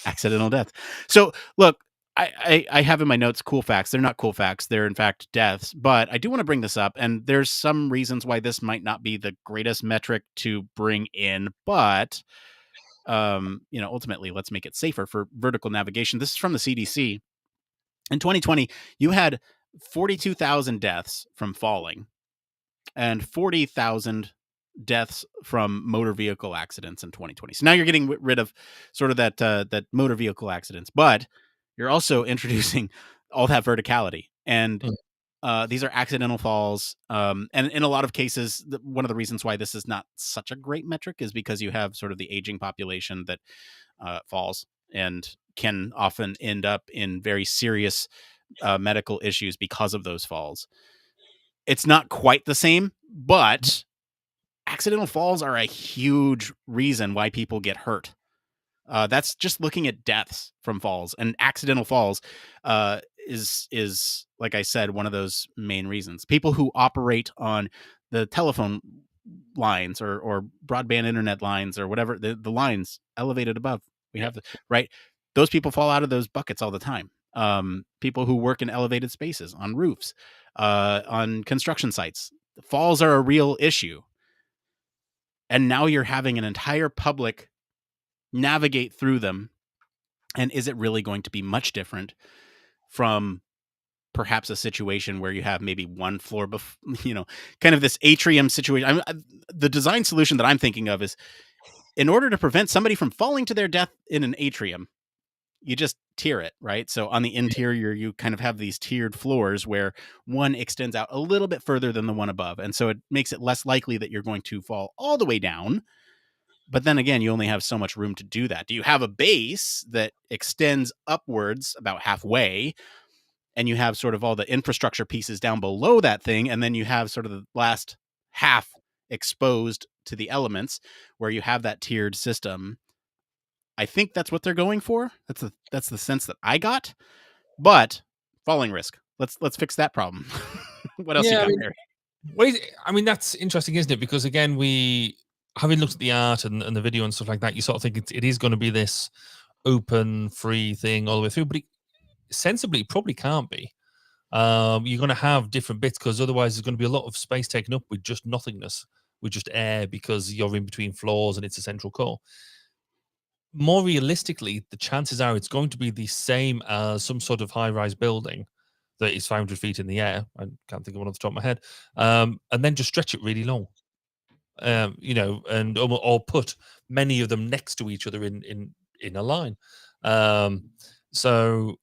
accidental deaths. So look, I have in my notes cool facts. They're not cool facts. They're in fact deaths. But I do want to bring this up, and there's some reasons why this might not be the greatest metric to bring in, but ultimately, let's make it safer for vertical navigation. This is from the CDC. In 2020, you had 42,000 deaths from falling and 40,000 deaths from motor vehicle accidents in 2020. So now you're getting rid of sort of that motor vehicle accidents, but you're also introducing all that verticality. And these are accidental falls. And in a lot of cases, one of the reasons why this is not such a great metric is because you have sort of the aging population that falls and can often end up in very serious medical issues because of those falls. It's not quite the same, but accidental falls are a huge reason why people get hurt. That's just looking at deaths from falls, and accidental falls is like I said, one of those main reasons. People who operate on the telephone lines or broadband internet lines or whatever, the lines elevated above, we have right. Those people fall out of those buckets all the time. People who work in elevated spaces, on roofs, on construction sites, falls are a real issue. And now you're having an entire public navigate through them. And is it really going to be much different from perhaps a situation where you have maybe one floor, kind of this atrium situation. The design solution that I'm thinking of is, in order to prevent somebody from falling to their death in an atrium, you just tier it, right? So on the interior, you kind of have these tiered floors where one extends out a little bit further than the one above. And so it makes it less likely that you're going to fall all the way down. But then again, you only have so much room to do that. Do you have a base that extends upwards about halfway, and you have sort of all the infrastructure pieces down below that thing, and then you have sort of the last half exposed to the elements where you have that tiered system? I think that's what they're going for. That's the sense that I got. But falling risk. Let's fix that problem. What else you got, Barry? Well, I mean, that's interesting, isn't it? Because again, having looked at the art and the video and stuff like that, you sort of think it is going to be this open, free thing all the way through. But sensibly, it probably can't be. You're going to have different bits, because otherwise there's going to be a lot of space taken up with just nothingness, with just air, because you're in between floors and it's a central core. More realistically, the chances are it's going to be the same as some sort of high-rise building that is 500 feet in the air. I can't think of one off the top of my head. And then just stretch it really long, and or put many of them next to each other in a line. So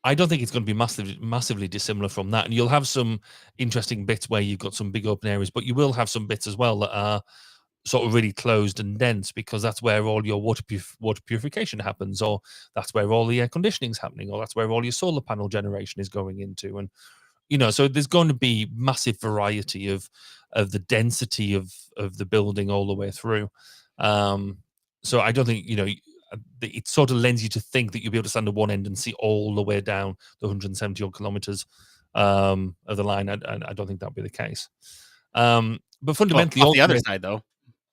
I don't think it's going to be massively dissimilar from that. And you'll have some interesting bits where you've got some big open areas, but you will have some bits as well that are sort of really closed and dense, because that's where all your water purification happens, or that's where all the air conditioning is happening, or that's where all your solar panel generation is going into. And so there's going to be massive variety of the density of the building all the way through. So I don't think it sort of lends you to think that you'll be able to stand at one end and see all the way down the 170 odd kilometers of the line. I don't think that'll be the case. But fundamentally, off the other side, though,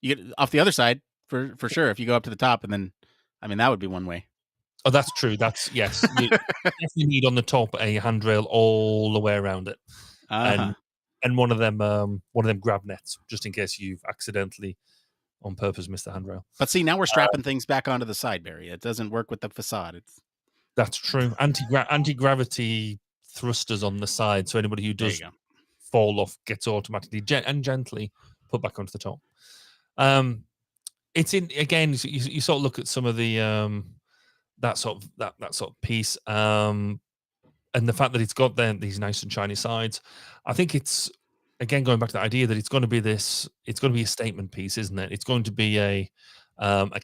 you get off the other side for sure. If you go up to the top, and then, that would be one way. Oh, that's true. Yes. You definitely need on the top a handrail all the way around it, and one of them grab nets, just in case you've accidentally, on purpose, missed the handrail. But see, now we're strapping things back onto the side, Barry. It doesn't work with the facade. That's true. Anti-gravity thrusters on the side, so anybody who does fall off gets automatically and gently put back onto the top. It's in, again, you sort of look at some of the that sort of piece, and the fact that it's got these nice and shiny sides. I think it's, again, going back to the idea that it's going to be a statement piece, isn't it? It's going to be a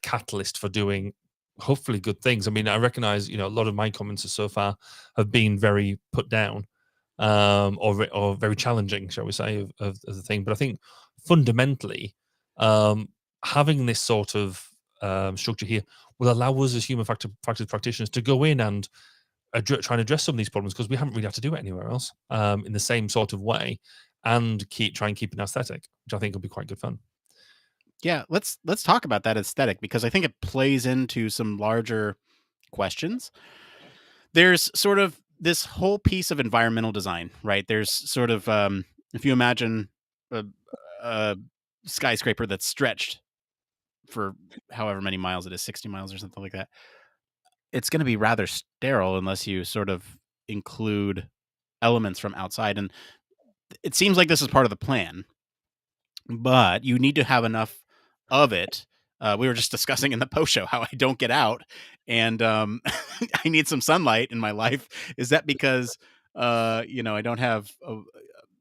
catalyst for doing hopefully good things. I mean, I recognize, a lot of my comments so far have been very put down, or very challenging, shall we say, of the thing. But I think fundamentally, having this sort of structure here will allow us as human factors practitioners to go in and try and address some of these problems, because we haven't really had to do it anywhere else in the same sort of way, and try and keep an aesthetic, which I think will be quite good fun. Yeah, let's talk about that aesthetic, because I think it plays into some larger questions. There's sort of this whole piece of environmental design, right? There's sort of, if you imagine a skyscraper that's stretched for however many miles it is, 60 miles or something like that, it's going to be rather sterile unless you sort of include elements from outside. And it seems like this is part of the plan, but you need to have enough of it. We were just discussing in the post show how I don't get out, and I need some sunlight in my life. Is that because I don't have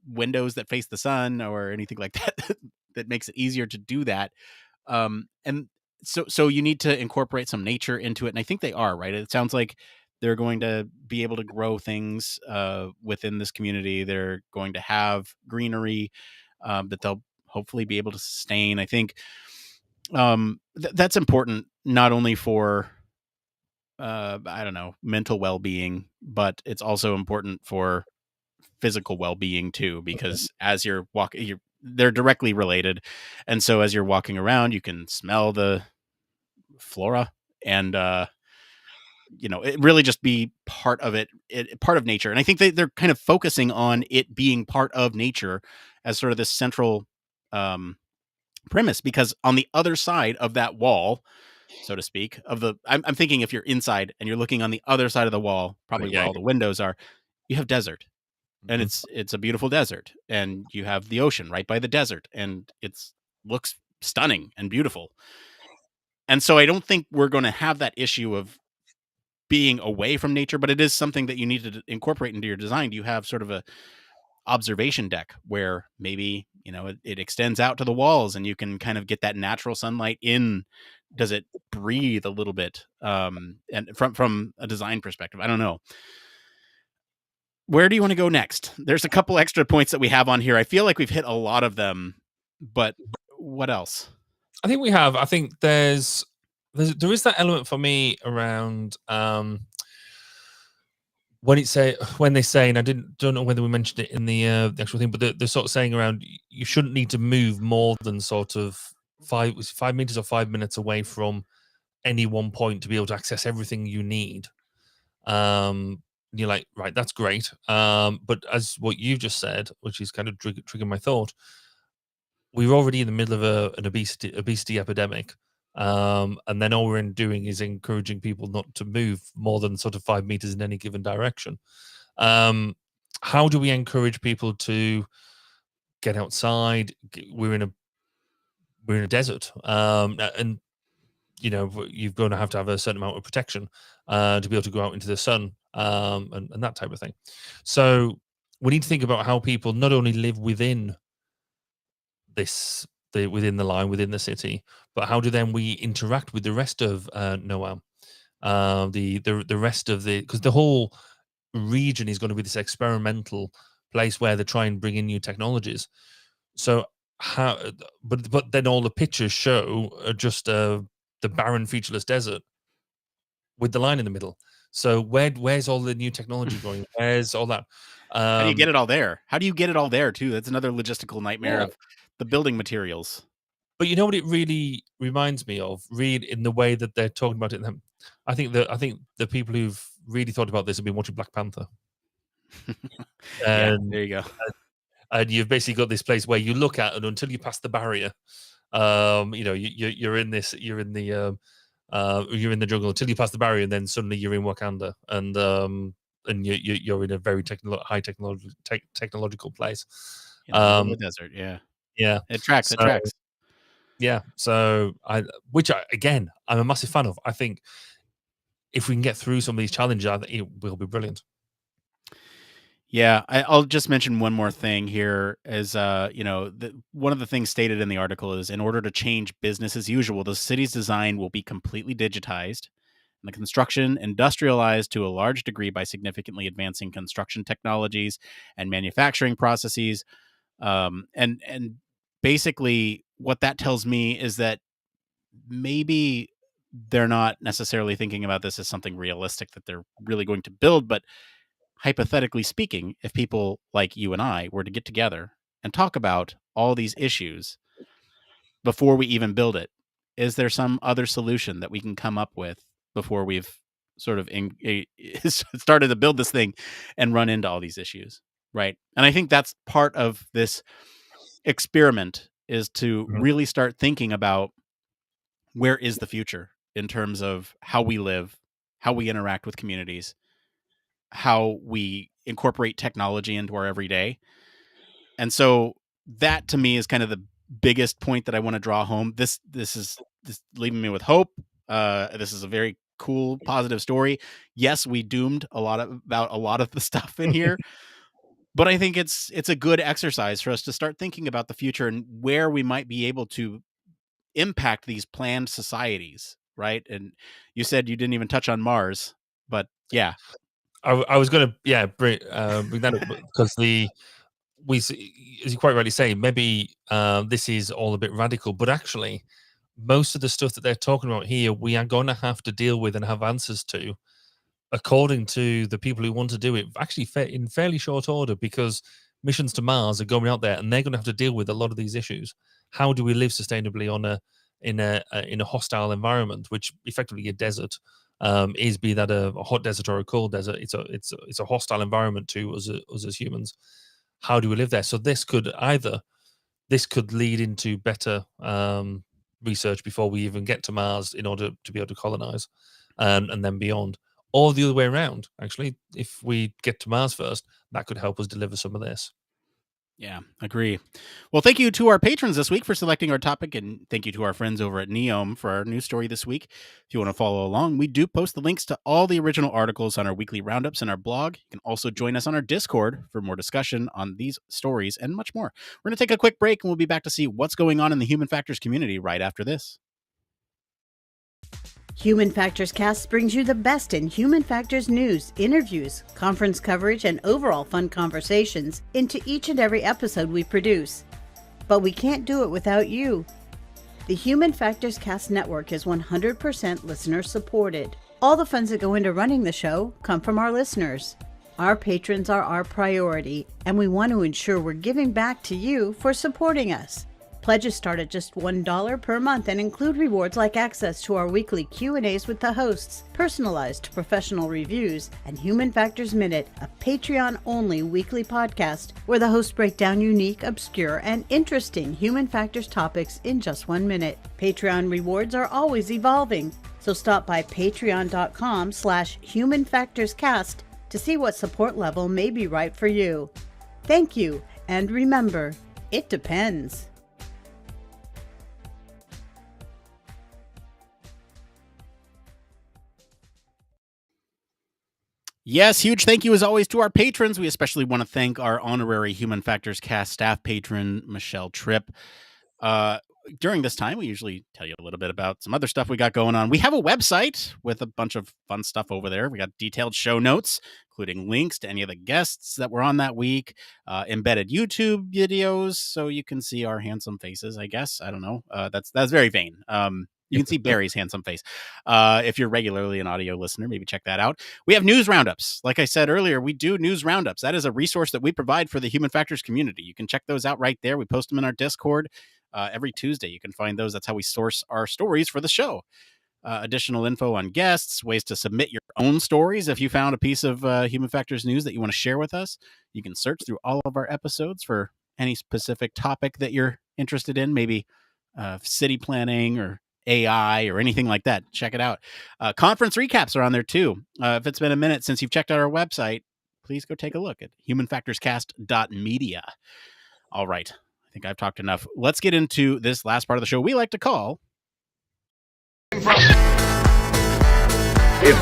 windows that face the sun or anything like that that makes it easier to do that? And so you need to incorporate some nature into it, and I think they are, right? It sounds like they're going to be able to grow things within this community. They're going to have greenery that they'll hopefully be able to sustain. I think that's important, not only for mental well-being, but it's also important for physical well-being too, because as you're walking, they're directly related. And so as you're walking around, you can smell the flora, and it really just be part of part of nature. And I think they're kind of focusing on it being part of nature as sort of this central premise, because on the other side of that wall, so to speak, I'm thinking if you're inside and you're looking on the other side of the wall, probably where all the windows are, you have desert. And it's a beautiful desert, and you have the ocean right by the desert, and it's looks stunning and beautiful. And so I don't think we're going to have that issue of being away from nature, but it is something that you need to incorporate into your design. You have sort of a observation deck where maybe, it extends out to the walls and you can kind of get that natural sunlight in. Does it breathe a little bit? And from a design perspective, I don't know. Where do you want to go next? There's a couple extra points that we have on here. I feel like we've hit a lot of them, but what else? I think we have. I think there is that element for me around when they say, and I don't know whether we mentioned it in the actual thing, but they're sort of saying around you shouldn't need to move more than sort of 5 meters or 5 minutes away from any one point to be able to access everything you need. You're like, right, that's great. But as what you just said, which is kind of triggering my thought, we're already in the middle of an obesity epidemic. And then all we're doing is encouraging people not to move more than sort of 5 meters in any given direction. How do we encourage people to get outside? We're in a desert, and you're going to have a certain amount of protection to be able to go out into the sun, and that type of thing. So we need to think about how people not only live within within the line, within the city, but how do then we interact with the rest of Noam, the rest of because the whole region is going to be this experimental place where they try and bring in new technologies. So but then all the pictures show just the barren, featureless desert with the line in the middle. So where's all the new technology going? Where's all that? How do you get it all there? How do you get it all there too? That's another logistical nightmare of the building materials. But you know what it really reminds me of, in the way that they're talking about it. I think the people who've really thought about this have been watching Black Panther. Yeah, there you go. And you've basically got this place where you look at, and until you pass the barrier, you're in the jungle until you pass the barrier, and then suddenly you're in Wakanda, and you're in a very high technological place. In the desert, yeah. It tracks. Yeah, so I'm a massive fan of. I think if we can get through some of these challenges, I think it will be brilliant. Yeah, I'll just mention one more thing here. Is one of the things stated in the article is, in order to change business as usual, the city's design will be completely digitized, and the construction industrialized to a large degree by significantly advancing construction technologies and manufacturing processes. And basically, what that tells me is that maybe they're not necessarily thinking about this as something realistic that they're really going to build, but hypothetically speaking, if people like you and I were to get together and talk about all these issues before we even build it, is there some other solution that we can come up with before we've sort of started to build this thing and run into all these issues, right? And I think that's part of this experiment, is to really start thinking about where is the future in terms of how we live, how we interact with communities, how we incorporate technology into our everyday. And so that to me is kind of the biggest point that I want to draw home. This is leaving me with hope. This is a very cool, positive story. Yes, we doomed about a lot of the stuff in here, but I think it's a good exercise for us to start thinking about the future and where we might be able to impact these planned societies, right? And you said you didn't even touch on Mars, but yeah. I was going to bring that up because as you quite rightly say, maybe this is all a bit radical, but actually most of the stuff that they're talking about here, we are going to have to deal with and have answers to, according to the people who want to do it, actually in fairly short order, because missions to Mars are going out there and they're going to have to deal with a lot of these issues. How do we live sustainably in a hostile environment, which effectively a desert be that a hot desert or a cold desert? It's a hostile environment to us as humans. How do we live there? So this could lead into better research before we even get to Mars in order to be able to colonize, and then beyond. or the other way around. Actually, if we get to Mars first, that could help us deliver some of this. Yeah, agree. Well, thank you to our patrons this week for selecting our topic, and thank you to our friends over at Neom for our news story this week. If you want to follow along, we do post the links to all the original articles on our weekly roundups in our blog. You can also join us on our Discord for more discussion on these stories and much more. We're going to take a quick break, and we'll be back to see what's going on in the Human Factors community right after this. Human Factors Cast brings you the best in human factors news, interviews, conference coverage, and overall fun conversations into each and every episode we produce. But we can't do it without you. The Human Factors Cast network is 100% listener supported. All the funds that go into running the show come from our listeners. Our patrons are our priority, and we want to ensure we're giving back to you for supporting us. Pledges start at just $1 per month and include rewards like access to our weekly Q&As with the hosts, personalized professional reviews, and Human Factors Minute, a Patreon-only weekly podcast where the hosts break down unique, obscure, and interesting human factors topics in just 1 minute. Patreon rewards are always evolving, so stop by patreon.com/humanfactorscast to see what support level may be right for you. Thank you, and remember, it depends. Yes, huge thank you as always to our patrons. We especially want to thank our honorary Human Factors Cast staff patron, Michelle Tripp. During this time, we usually tell you a little bit about some other stuff we got going on. We have a website with a bunch of fun stuff over there. We got detailed show notes, including links to any of the guests that were on that week, embedded YouTube videos, so you can see our handsome faces, I guess. I don't know. That's very vain. You can see Barry's handsome face. If you're regularly an audio listener, maybe check that out. We have news roundups. Like I said earlier, we do news roundups. That is a resource that we provide for the Human Factors community. You can check those out right there. We post them in our Discord every Tuesday. You can find those. That's how we source our stories for the show. Additional info on guests, ways to submit your own stories. If you found a piece of Human Factors news that you want to share with us, you can search through all of our episodes for any specific topic that you're interested in, maybe city planning or AI or anything like that. Check it out. Conference recaps are on there too. If it's been a minute since you've checked out our website, please go take a look at humanfactorscast.media. All right. I think I've talked enough. Let's get into this last part of the show we like to call It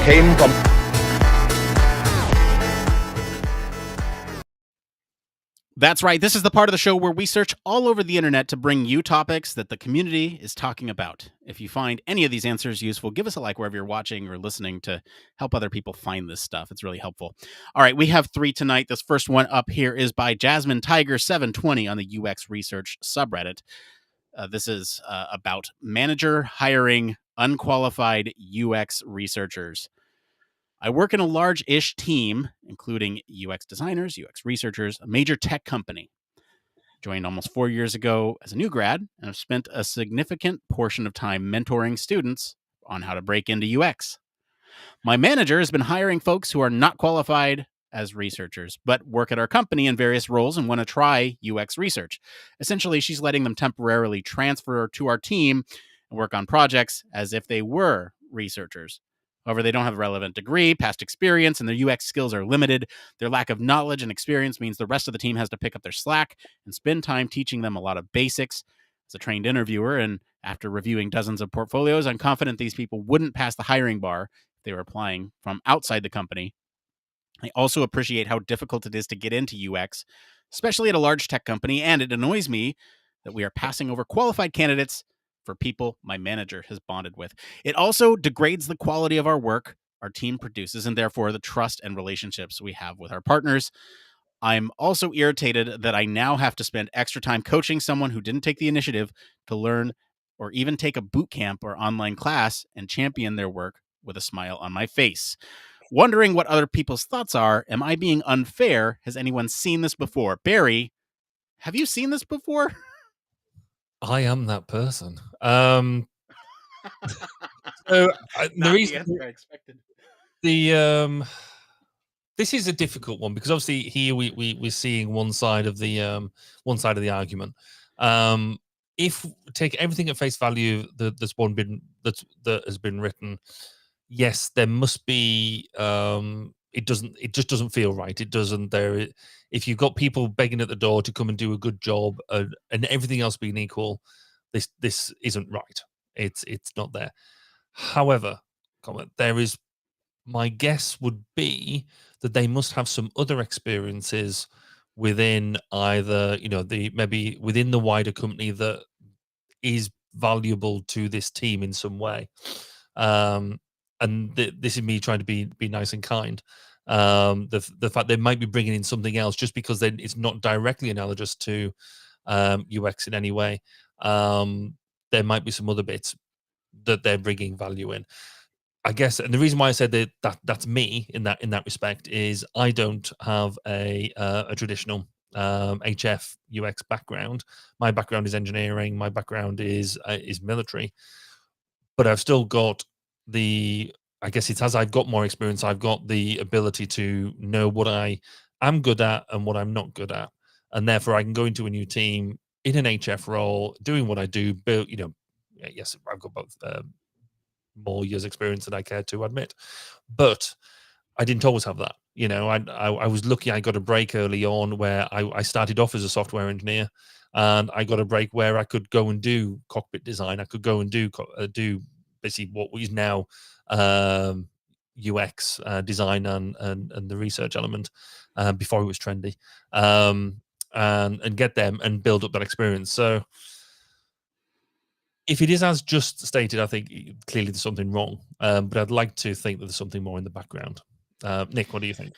came from. That's right. This is the part of the show where we search all over the internet to bring you topics that the community is talking about. If you find any of these answers useful, give us a like wherever you're watching or listening to help other people find this stuff. It's really helpful. All right, we have 3 tonight. This first one up here is by Jasmine Tiger 720 on the UX Research subreddit. This is about manager hiring unqualified UX researchers. I work in a large-ish team, including UX designers, UX researchers, a major tech company. Joined almost 4 years ago as a new grad, and have spent a significant portion of time mentoring students on how to break into UX. My manager has been hiring folks who are not qualified as researchers, but work at our company in various roles and want to try UX research. Essentially, she's letting them temporarily transfer to our team and work on projects as if they were researchers. However, they don't have a relevant degree, past experience, and their UX skills are limited. Their lack of knowledge and experience means the rest of the team has to pick up their slack and spend time teaching them a lot of basics. As a trained interviewer, and after reviewing dozens of portfolios, I'm confident these people wouldn't pass the hiring bar if they were applying from outside the company. I also appreciate how difficult it is to get into UX, especially at a large tech company, and it annoys me that we are passing over qualified candidates for people my manager has bonded with. It also degrades the quality of our work our team produces, and therefore the trust and relationships we have with our partners. I'm also irritated that I now have to spend extra time coaching someone who didn't take the initiative to learn or even take a boot camp or online class and champion their work with a smile on my face. Wondering what other people's thoughts are. Am I being unfair? Has anyone seen this before? Barry, have you seen this before? I am that person. So the reason I expected. This is a difficult one because obviously here we're seeing one side of the argument. If take everything at face value that has been written, yes, there must be. It just doesn't feel right. It doesn't. If you've got people begging at the door to come and do a good job, and everything else being equal, this isn't right. It's not there. However, there is. My guess would be that they must have some other experiences within either, maybe within the wider company that is valuable to this team in some way. And this is me trying to be nice and kind. The fact they might be bringing in something else just because then it's not directly analogous to UX in any way. There might be some other bits that they're bringing value in. I guess, and the reason why I said that's me in that respect is I don't have a traditional HF UX background. My background is engineering. My background is military, but I've still got I guess it's as I've got more experience, I've got the ability to know what I am good at and what I'm not good at, and therefore I can go into a new team in an HF role, doing what I do. Build, yes, I've got both. More years experience than I care to admit, but I didn't always have that. I was lucky. I got a break early on where I started off as a software engineer, and I got a break where I could go and do cockpit design. I could go and do basically what is now UX design and the research element before it was trendy, and get them and build up that experience. So if it is as just stated, I think clearly there's something wrong. But I'd like to think that there's something more in the background. Nick, what do you think?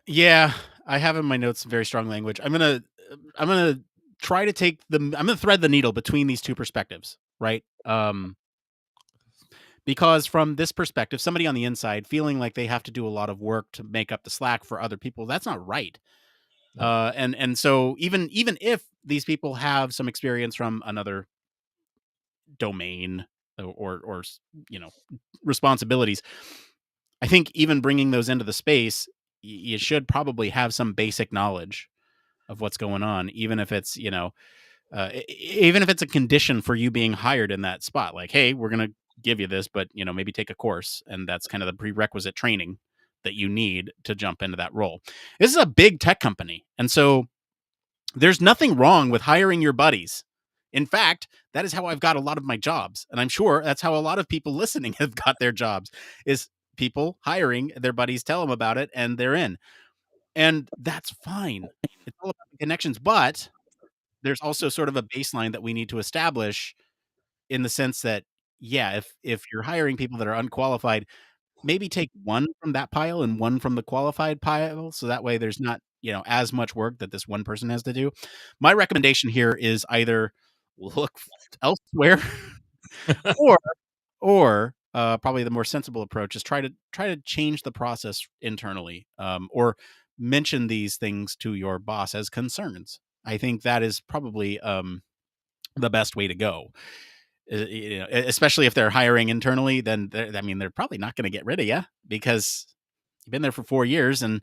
Yeah, I have in my notes very strong language. I'm gonna try to I'm gonna thread the needle between these two perspectives, right? Because from this perspective, somebody on the inside feeling like they have to do a lot of work to make up the slack for other people, that's not right. No. And so even if these people have some experience from another domain or responsibilities, I think even bringing those into the space, you should probably have some basic knowledge of what's going on, even if it's even if it's a condition for you being hired in that spot. Like, hey, we're gonna give you this, but maybe take a course, and that's kind of the prerequisite training that you need to jump into that role. This is a big tech company, and so there's nothing wrong with hiring your buddies. In fact, that is how I've got a lot of my jobs, and I'm sure that's how a lot of people listening have got their jobs, is people hiring their buddies, tell them about it, and they're in. And that's fine. It's all about the connections, but there's also sort of a baseline that we need to establish, in the sense that, yeah, if you're hiring people that are unqualified, maybe take one from that pile and one from the qualified pile, so that way there's not, as much work that this one person has to do. My recommendation here is either look elsewhere or probably the more sensible approach is try to change the process internally, or mention these things to your boss as concerns. I think that is probably the best way to go. Especially if they're hiring internally, then they're probably not going to get rid of you because you've been there for 4 years, and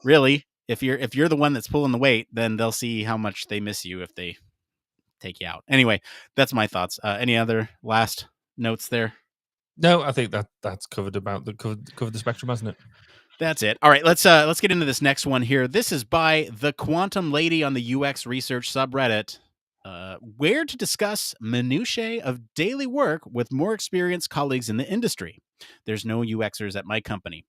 really, if you're the one that's pulling the weight, then they'll see how much they miss you if they take you out. Anyway, that's my thoughts. Any other last notes there? No, I think that's covered covered the spectrum, hasn't it? That's it. All right, let's get into this next one here. This is by the Quantum Lady on the UX Research subreddit. Where to discuss minutiae of daily work with more experienced colleagues in the industry. There's no UXers at my company.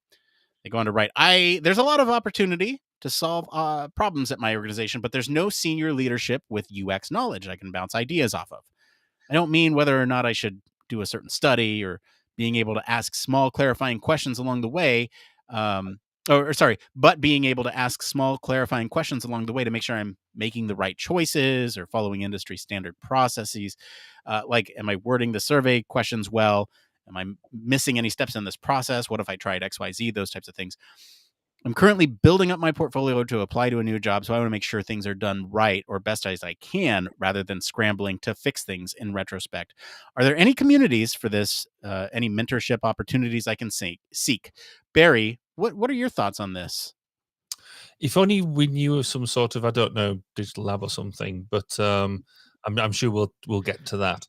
They go on to write, there's a lot of opportunity to solve problems at my organization, but there's no senior leadership with UX knowledge I can bounce ideas off of. I don't mean whether or not I should do a certain study or being able to ask small clarifying questions along the way. But being able to ask small clarifying questions along the way to make sure I'm making the right choices or following industry standard processes. Like, am I wording the survey questions well? Am I missing any steps in this process? What if I tried XYZ? Those types of things. I'm currently building up my portfolio to apply to a new job, so I want to make sure things are done right or best as I can, rather than scrambling to fix things in retrospect. Are there any communities for this? Any mentorship opportunities I can seek? Barry, what are your thoughts on this? If only we knew of some sort of, I don't know, digital lab or something, but I'm sure we'll get to that.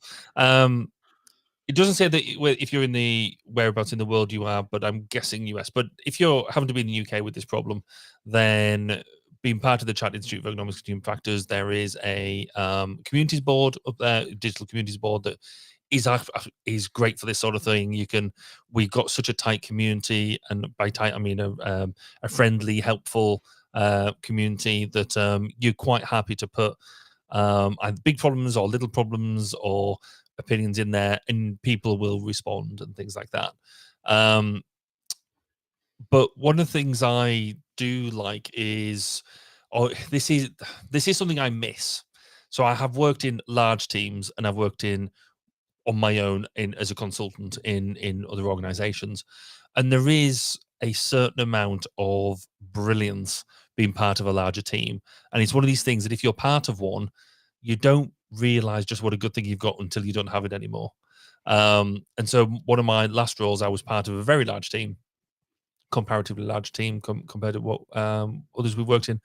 It doesn't say that if you're in the whereabouts in the world you are, but I'm guessing US. But if you're having to be in the UK with this problem, then being part of the Chat Institute of Economics and Human Factors, there is a communities board up there, digital communities board that is great for this sort of thing. We've got such a tight community, and by tight I mean a friendly, helpful community that you're quite happy to put either big problems or little problems or opinions in there, and people will respond and things like that. But one of the things I do like is, this is something I miss. So I have worked in large teams, and I've worked on my own as a consultant in other organizations, and there is a certain amount of brilliance being part of a larger team. And it's one of these things that if you're part of one, you don't realize just what a good thing you've got until you don't have it anymore. And so one of my last roles, I was part of a very large team, comparatively large team compared to what others we've worked in.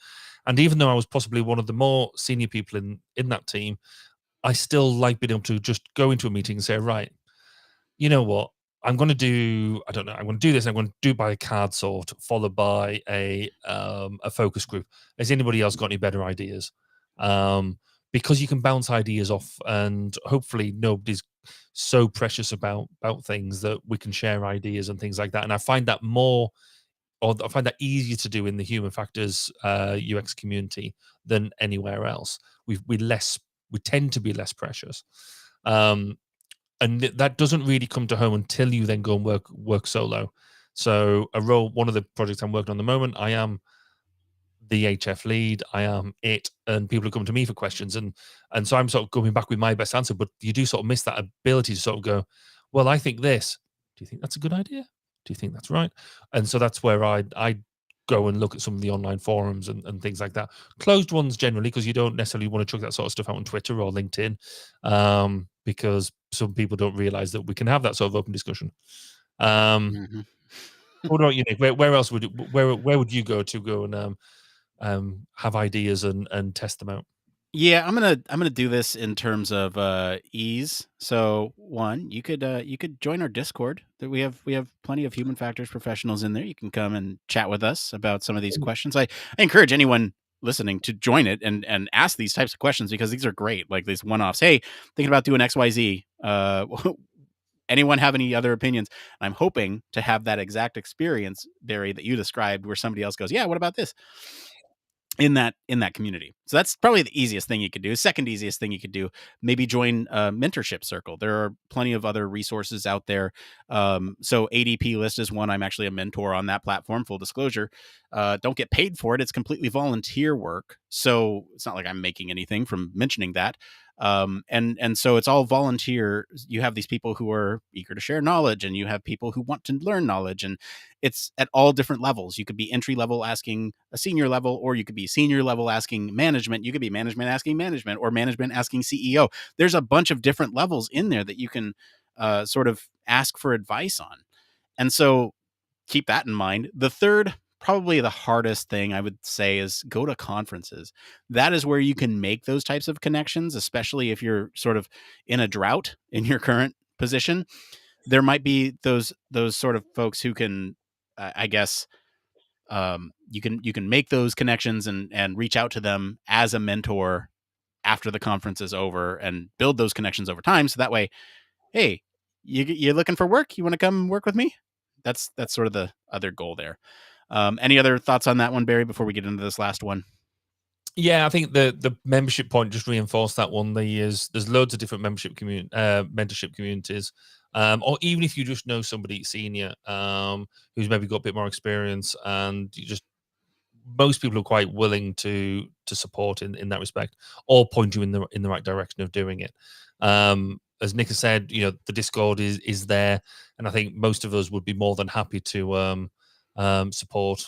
And even though I was possibly one of the more senior people in that team, I still like being able to just go into a meeting and say, right, you know what, I'm going to do, I don't know, I'm going to do this. I'm going to do it by a card sort, followed by a focus group. Has anybody else got any better ideas? Because you can bounce ideas off, and hopefully nobody's so precious about things that we can share ideas and things like that. And I find that I find that easier to do in the human factors UX community than anywhere else. We tend to be less precious. And that doesn't really come to home until you then go and work solo. So one of the projects I'm working on at the moment, I am the HF lead, I am it, and people are coming to me for questions, and so I'm sort of going back with my best answer. But you do sort of miss that ability to sort of go, well, I think this. Do you think that's a good idea? Do you think that's right? And so that's where I go and look at some of the online forums and things like that. Closed ones generally, because you don't necessarily want to chuck that sort of stuff out on Twitter or LinkedIn, because some people don't realize that we can have that sort of open discussion. What about you, Nick? Where else would you go and have ideas and test them out? Yeah, I'm gonna do this in terms of ease. So one, you could join our Discord. That we have plenty of human factors professionals in there. You can come and chat with us about some of these questions. I encourage anyone listening to join it and ask these types of questions, because these are great. Like these one-offs. Hey, thinking about doing XYZ. Anyone have any other opinions? I'm hoping to have that exact experience, Barry, that you described, where somebody else goes, yeah, what about this? In that community. So that's probably the easiest thing you could do. Second easiest thing you could do, maybe join a mentorship circle. There are plenty of other resources out there. So ADP List is one. I'm actually a mentor on that platform, full disclosure. Don't get paid for it. It's completely volunteer work. So it's not like I'm making anything from mentioning that. And so it's all volunteer. You have these people who are eager to share knowledge, and you have people who want to learn knowledge, and it's at all different levels. You could be entry level asking a senior level, or you could be senior level asking management. You could be management asking management, or management asking CEO. There's a bunch of different levels in there that you can sort of ask for advice on. And so keep that in mind. The third, probably the hardest thing I would say, is go to conferences. That is where you can make those types of connections, especially if you're sort of in a drought in your current position. There might be those sort of folks who can, I guess, you can make those connections and reach out to them as a mentor after the conference is over, and build those connections over time. So that way, hey, you're looking for work? You want to come work with me? That's sort of the other goal there. Any other thoughts on that one, Barry, before we get into this last one? Yeah, I think the membership point just reinforced that one. There's loads of different mentorship communities, or even if you just know somebody senior who's maybe got a bit more experience, and most people are quite willing to support in that respect, or point you in the right direction of doing it. As Nick has said, the Discord is there, and I think most of us would be more than happy to support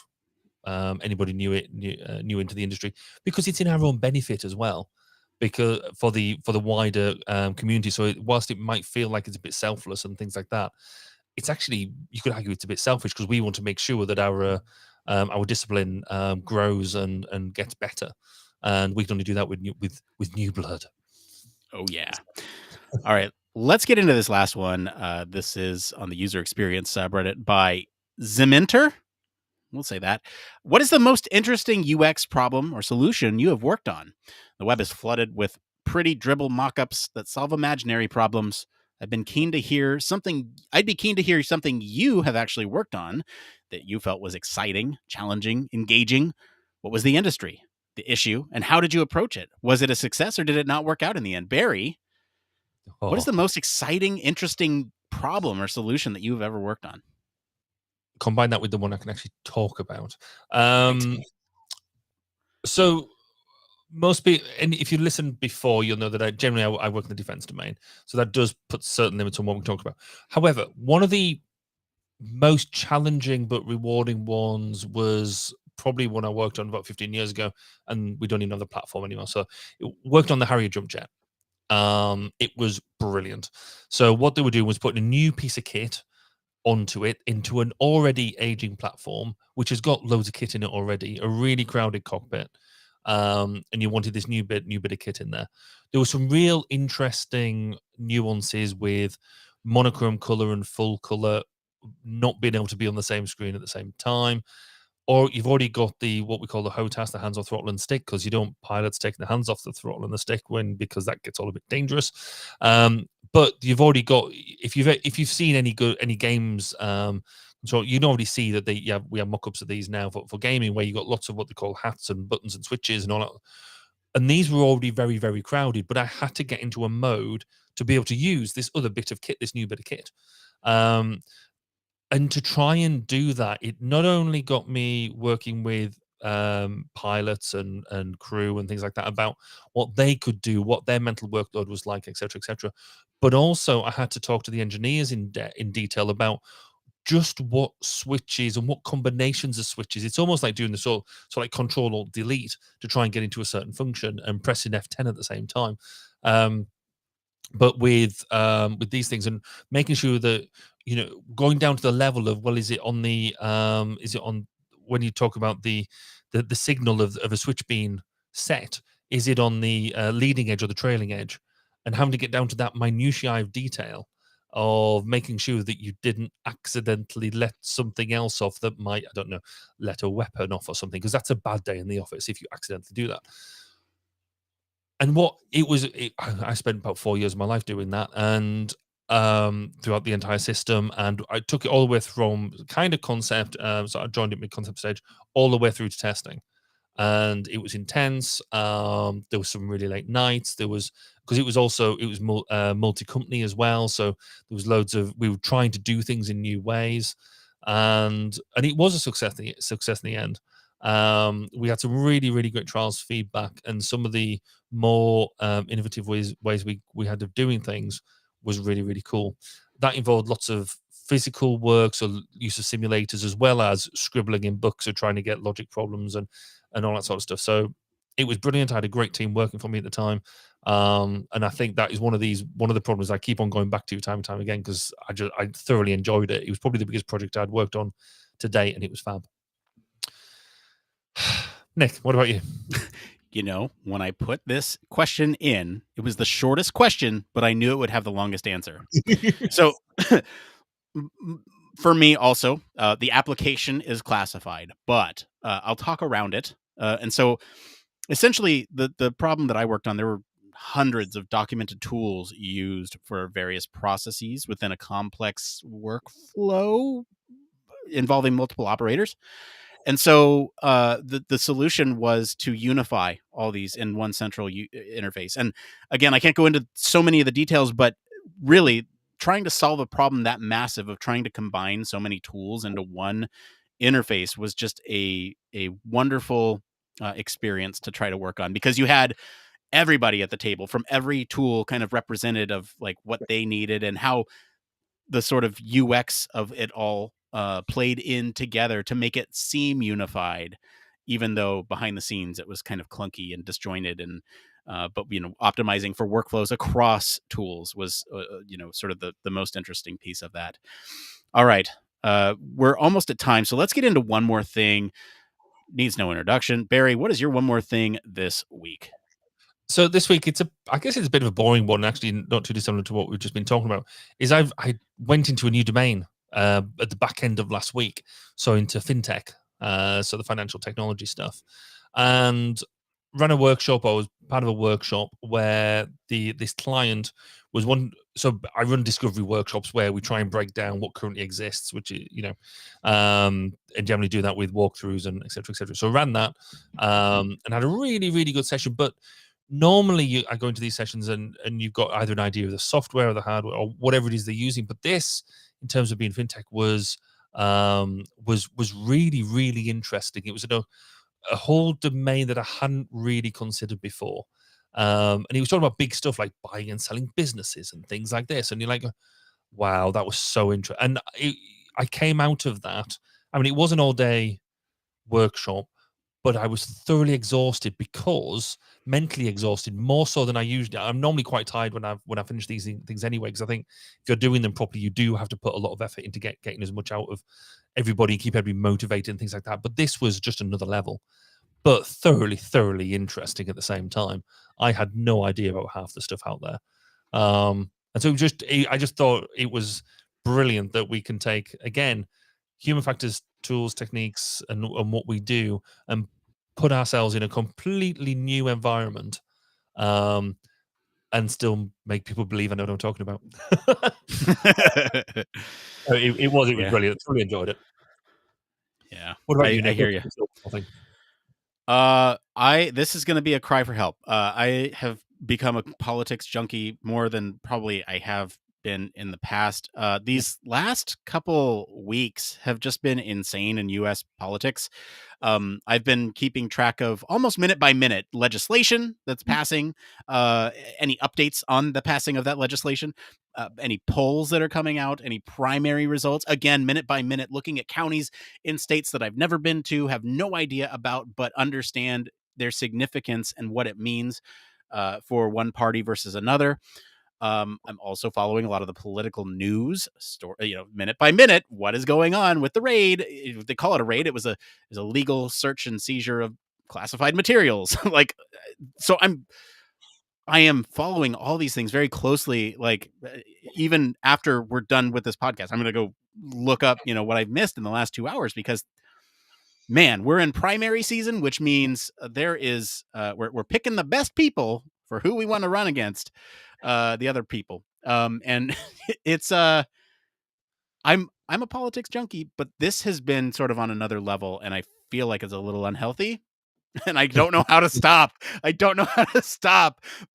anybody new into the industry, because it's in our own benefit as well, because for the wider community. So whilst it might feel like it's a bit selfless and things like that, it's actually, you could argue it's a bit selfish, because we want to make sure that our discipline grows and gets better, and we can only do that with new blood. Oh yeah. All right, let's get into this last one. This is on the user experience subreddit by Zeminter. We'll say that. What is the most interesting UX problem or solution you have worked on? The web is flooded with pretty dribble mock-ups that solve imaginary problems. I'd be keen to hear something you have actually worked on that you felt was exciting, challenging, engaging. What was the industry, the issue, and how did you approach it? Was it a success or did it not work out in the end? Barry, what is the most exciting, interesting problem or solution that you have ever worked on? Combine that with the one I can actually talk about. So most people, and if you listened before, you'll know that I work in the defense domain. So that does put certain limits on what we talk about. However, one of the most challenging but rewarding ones was probably one I worked on about 15 years ago, and we don't even have the platform anymore. So it worked on the Harrier jump jet. It was brilliant. So what they were doing was putting a new piece of kit onto it into an already aging platform, which has got loads of kit in it already, a really crowded cockpit. And you wanted this new bit of kit in there. There were some real interesting nuances with monochrome color and full color not being able to be on the same screen at the same time. Or you've already got what we call the HOTAS, the hands off throttle and stick, because you don't pilots taking the hands off the throttle and the stick because that gets all a bit dangerous. But you've already got, if you've seen any games, so you'd already see that we have mock-ups of these now for gaming, where you got lots of what they call hats and buttons and switches and all that. And these were already very, very crowded, but I had to get into a mode to be able to use this other bit of kit, this new bit of kit. And to try and do that, it not only got me working with pilots and crew and things like that about what they could do, what their mental workload was like, etc., but also I had to talk to the engineers in detail about just what switches and what combinations of switches. It's almost like doing the so like Control Alt Delete to try and get into a certain function and pressing F10 at the same time. But with these things and making sure that, going down to the level of, well, is it on when you talk about the signal of a switch being set, is it on the leading edge or the trailing edge, and having to get down to that minutiae of detail of making sure that you didn't accidentally let something else off that might, I don't know, let a weapon off or something, because that's a bad day in the office if you accidentally do that. And I spent about 4 years of my life doing that, and throughout the entire system, and I took it all the way from kind of concept, so I joined it mid-concept stage, all the way through to testing, and it was intense. There was some really late nights. There was, because it was multi-company as well, so there was we were trying to do things in new ways, and it was a success in the end. We had some really, really great trials feedback, and some of the more innovative ways we had of doing things was really, really cool. That involved lots of physical work, so use of simulators, as well as scribbling in books or trying to get logic problems and all that sort of stuff. So it was brilliant. I had a great team working for me at the time. And I think that is one of the problems I keep on going back to time and time again, because I thoroughly enjoyed it. It was probably the biggest project I'd worked on to date, and it was fab. Nick, what about you? When I put this question in, it was the shortest question, but I knew it would have the longest answer. So for me also, the application is classified, but I'll talk around it. And so essentially the problem that I worked on, there were hundreds of documented tools used for various processes within a complex workflow involving multiple operators. And so the solution was to unify all these in one central interface. And again, I can't go into so many of the details, but really trying to solve a problem that massive of trying to combine so many tools into one interface was just a wonderful experience to try to work on, because you had everybody at the table from every tool kind of represented of like what they needed and how the sort of UX of it all played in together to make it seem unified, even though behind the scenes it was kind of clunky and disjointed. And but optimizing for workflows across tools was sort of the most interesting piece of that. All right, we're almost at time, so let's get into one more thing. Needs no introduction. Barry, what is your one more thing this week? So this week, I guess it's a bit of a boring one, actually, not too dissimilar to what we've just been talking about. I went into a new domain at the back end of last week, so into fintech, so the financial technology stuff, and ran a workshop. I was part of a workshop where this client was one. So I run discovery workshops where we try and break down what currently exists, which and generally do that with walkthroughs and et cetera, et cetera. So I ran that and had a really, really good session. But normally I go into these sessions and you've got either an idea of the software or the hardware or whatever it is they're using. But this, in terms of being fintech, was really, really interesting. It was a whole domain that I hadn't really considered before. And he was talking about big stuff like buying and selling businesses and things like this. And you're like, wow, that was so interesting. And I came out of that. I mean, it was an all-day workshop, but I was thoroughly exhausted, because mentally exhausted, more so than I usually. I'm normally quite tired when I finish these things anyway, because I think if you're doing them properly, you do have to put a lot of effort into getting as much out of everybody, keep everybody motivated and things like that. But this was just another level, but thoroughly interesting at the same time. I had no idea about half the stuff out there. And so I just thought it was brilliant that we can take, again, human factors, tools, techniques, and what we do, and put ourselves in a completely new environment, and still make people believe I know what I'm talking about. It was brilliant. Really enjoyed it. Yeah. What about you, Nick? I hear you. This is going to be a cry for help. I have become a politics junkie more than probably I have been in the past. These last couple weeks have just been insane in U.S. politics. I've been keeping track of almost minute by minute legislation that's passing, any updates on the passing of that legislation, any polls that are coming out, any primary results, again, minute by minute, looking at counties in states that I've never been to, have no idea about, but understand their significance and what it means for one party versus another. I'm also following a lot of the political news story, minute by minute, what is going on with the raid. They call it a raid. It was a legal search and seizure of classified materials. So I am following all these things very closely. Like, even after we're done with this podcast, I'm going to go look up, what I've missed in the last 2 hours, because man, we're in primary season, which means there is, we're picking the best people for who we want to run against the other people. And it's, I'm a politics junkie, but this has been sort of on another level, and I feel like it's a little unhealthy. And I don't know how to stop.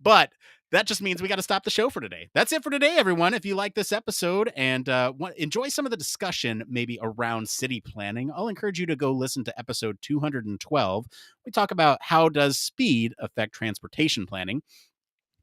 But that just means we got to stop the show for today. That's it for today, everyone. If you like this episode and enjoy some of the discussion maybe around city planning, I'll encourage you to go listen to episode 212. We talk about how does speed affect transportation planning.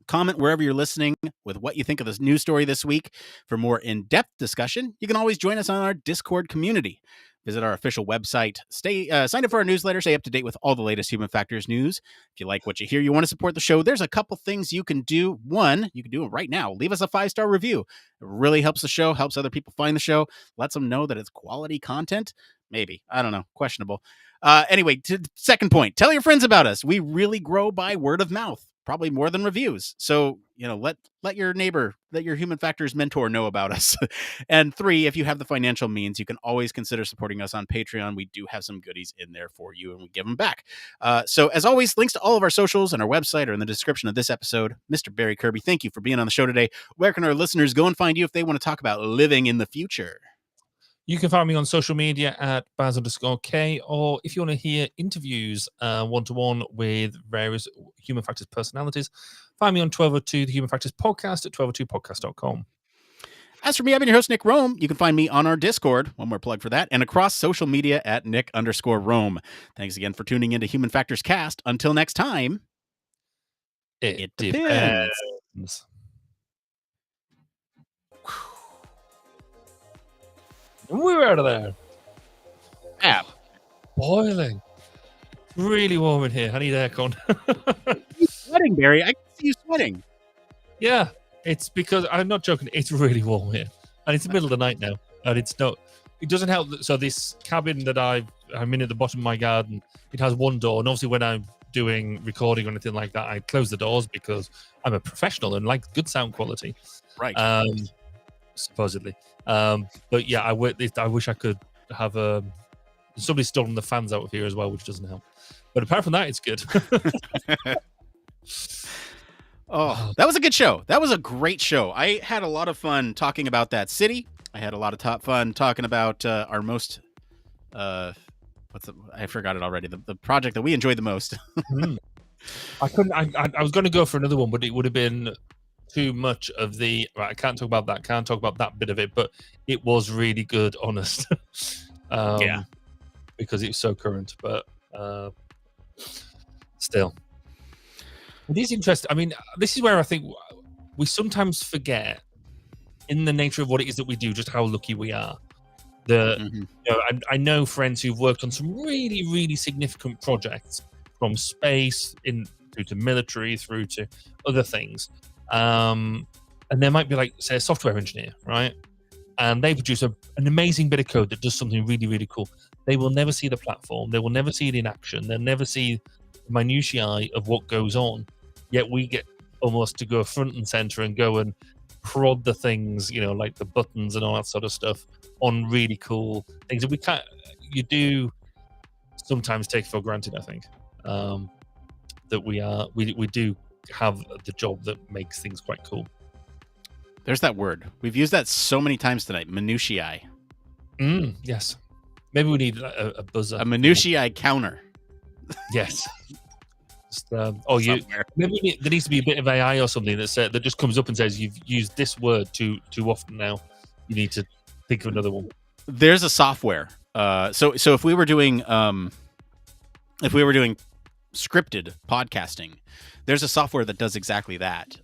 Comment wherever you're listening with what you think of this news story this week. For more in-depth discussion, you can always join us on our Discord community. Visit our official website. Sign up for our newsletter. Stay up to date with all the latest human factors news. If you like what you hear, you want to support the show, there's a couple things you can do. One, you can do it right now. Leave us a 5-star review. It really helps the show, helps other people find the show, lets them know that it's quality content. Maybe. I don't know. Questionable. Anyway, to second point, tell your friends about us. We really grow by word of mouth, probably more than reviews. So, let your neighbor, let your human factors mentor know about us. And 3, if you have the financial means, you can always consider supporting us on Patreon. We do have some goodies in there for you, and we give them back. So as always, links to all of our socials and our website are in the description of this episode. Mr. Barry Kirby, thank you for being on the show today. Where can our listeners go and find you if they want to talk about living in the future? You can find me on social media at Baz_K, or if you want to hear interviews one-to-one with various Human Factors personalities, find me on 1202, the Human Factors Podcast, at 1202podcast.com. As for me, I've been your host, Nick Roome. You can find me on our Discord, one more plug for that, and across social media at Nick_Roome. Thanks again for tuning into Human Factors Cast. Until next time, it depends. We're out of there. App. Boiling. Really warm in here. I need aircon. You're sweating, Barry. I can see you sweating. Yeah, it's because, I'm not joking, it's really warm here. And it's the middle of the night now. And it doesn't help. So this cabin that I'm in at the bottom of my garden, it has one door. And obviously when I'm doing recording or anything like that, I close the doors because I'm a professional and like good sound quality. Right. Supposedly. But yeah, I wish I could have somebody stolen the fans out of here as well, which doesn't help. But apart from that, it's good. Oh, that was a good show. That was a great show. I had a lot of fun talking about that city. I had a lot of fun talking about our most I forgot it already. The project that we enjoyed the most. I was going to go for another one, but it would have been too much of the right. I can't talk about that. Can't talk about that bit of it. But it was really good, honest. Yeah, because it's so current. But still, it is interesting. I mean, this is where I think we sometimes forget, in the nature of what it is that we do, just how lucky we are. I know friends who've worked on some really, really significant projects, from space through to military, through to other things. And there might be, like, say, a software engineer, right? And they produce an amazing bit of code that does something really, really cool. They will never see the platform. They will never see it in action. They'll never see the minutiae of what goes on. Yet we get almost to go front and center and go and prod the things, like the buttons and all that sort of stuff, on really cool things that you do sometimes take for granted. I think that we do have the job that makes things quite cool. There's that word. We've used that so many times tonight. Minutiae. Yes. Maybe we need a buzzer. A minutiae counter. Yes. Maybe there needs to be a bit of AI or something that just comes up and says, you've used this word too often now. You need to think of another one. There's a software. So if we were doing scripted podcasting, there's a software that does exactly that.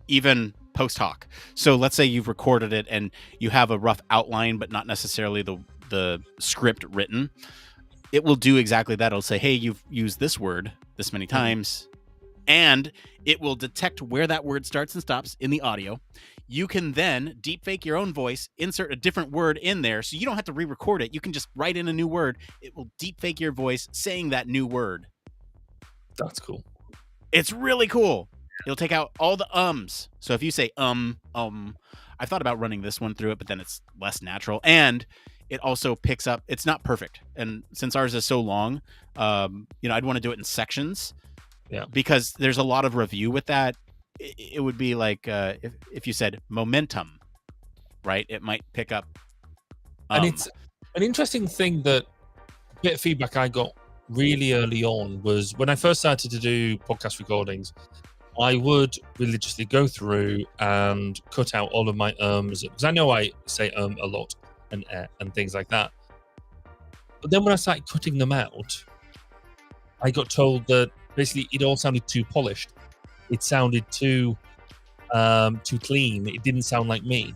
Even post hoc. So let's say you've recorded it and you have a rough outline, but not necessarily the script written. It will do exactly that. It'll say, hey, you've used this word this many times, and it will detect where that word starts and stops in the audio. You can then deepfake your own voice, insert a different word in there, so you don't have to re-record it. You can just write in a new word. It will deepfake your voice saying that new word. That's cool. It's really cool. It'll take out all the ums. So if you say I thought about running this one through it, but then it's less natural. And it also picks up, it's not perfect. And since ours is so long, I'd want to do it in sections. Yeah. Because there's a lot of review with that. It would be like if you said momentum, right? It might pick up. And it's an interesting thing that a bit of feedback I got really early on was when I first started to do podcast recordings, I would religiously go through and cut out all of my ums, because I know I say a lot and things like that. But then when I started cutting them out, I got told that basically it all sounded too polished. It sounded too clean. It didn't sound like me.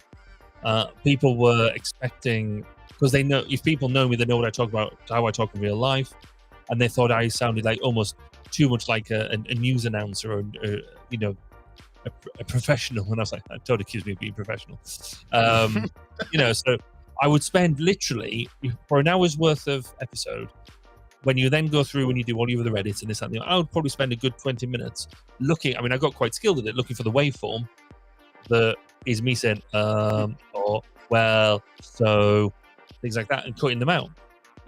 People were expecting, because they know, if people know me, they know what I talk about, how I talk in real life, and they thought I sounded like almost too much like a news announcer or a professional. And I was like, that totally accused me of being professional. So I would spend literally for an hour's worth of episode. When you then go through and you do all your other edits and this and that, I would probably spend a good 20 minutes looking. I mean, I got quite skilled at it, looking for the waveform that is me saying, or well, so things like that, and cutting them out.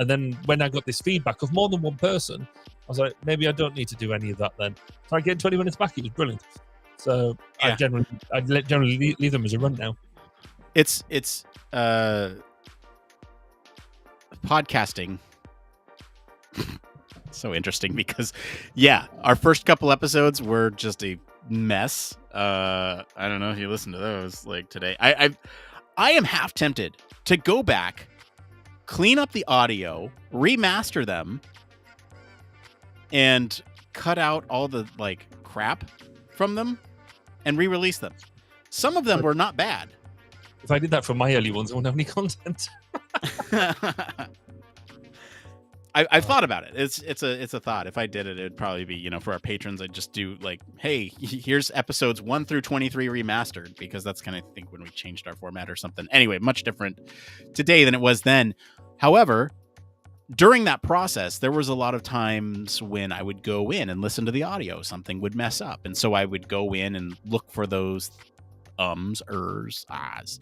And then when I got this feedback of more than one person, I was like, maybe I don't need to do any of that then. So I get 20 minutes back. It was brilliant. So yeah. I generally leave them as a run now. It's podcasting. So interesting because, yeah, our first couple episodes were just a mess. I don't know if you listened to those like today. I am half tempted to go back, clean up the audio, remaster them, and cut out all the like crap from them and re-release them. Some of them were not bad. If I did that for my early ones, I wouldn't have any content. I've thought about it. It's a thought. If I did it, it'd probably be, for our patrons, I'd just do like, hey, here's episodes 1 through 23 remastered, because that's kind of, I think, when we changed our format or something. Anyway, much different today than it was then. However, during that process, there was a lot of times when I would go in and listen to the audio, something would mess up. And so I would go in and look for those ums, ers, ahs.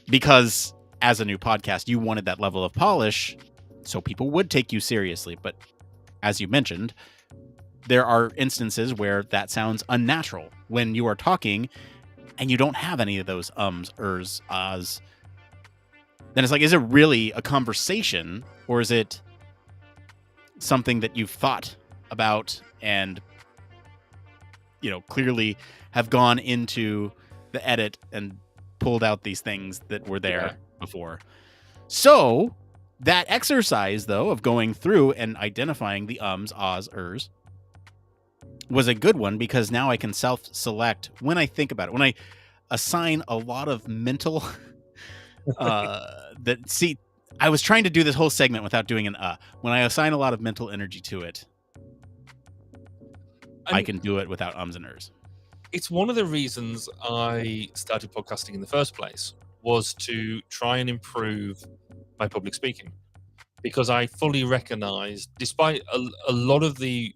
Because as a new podcast, you wanted that level of polish so people would take you seriously. But as you mentioned, there are instances where that sounds unnatural when you are talking and you don't have any of those ums, ers, ahs. Then it's like, is it really a conversation, or is it something that you've thought about and, clearly have gone into the edit and pulled out these things that were there before? So that exercise, though, of going through and identifying the ums, ahs, ers was a good one, because now I can self-select when I think about it. When I assign a lot of mental... I was trying to do this whole segment without doing an when I assign a lot of mental energy to it, I can do it without ums and ers. It's one of the reasons I started podcasting in the first place, was to try and improve my public speaking, because I fully recognize, despite a lot of the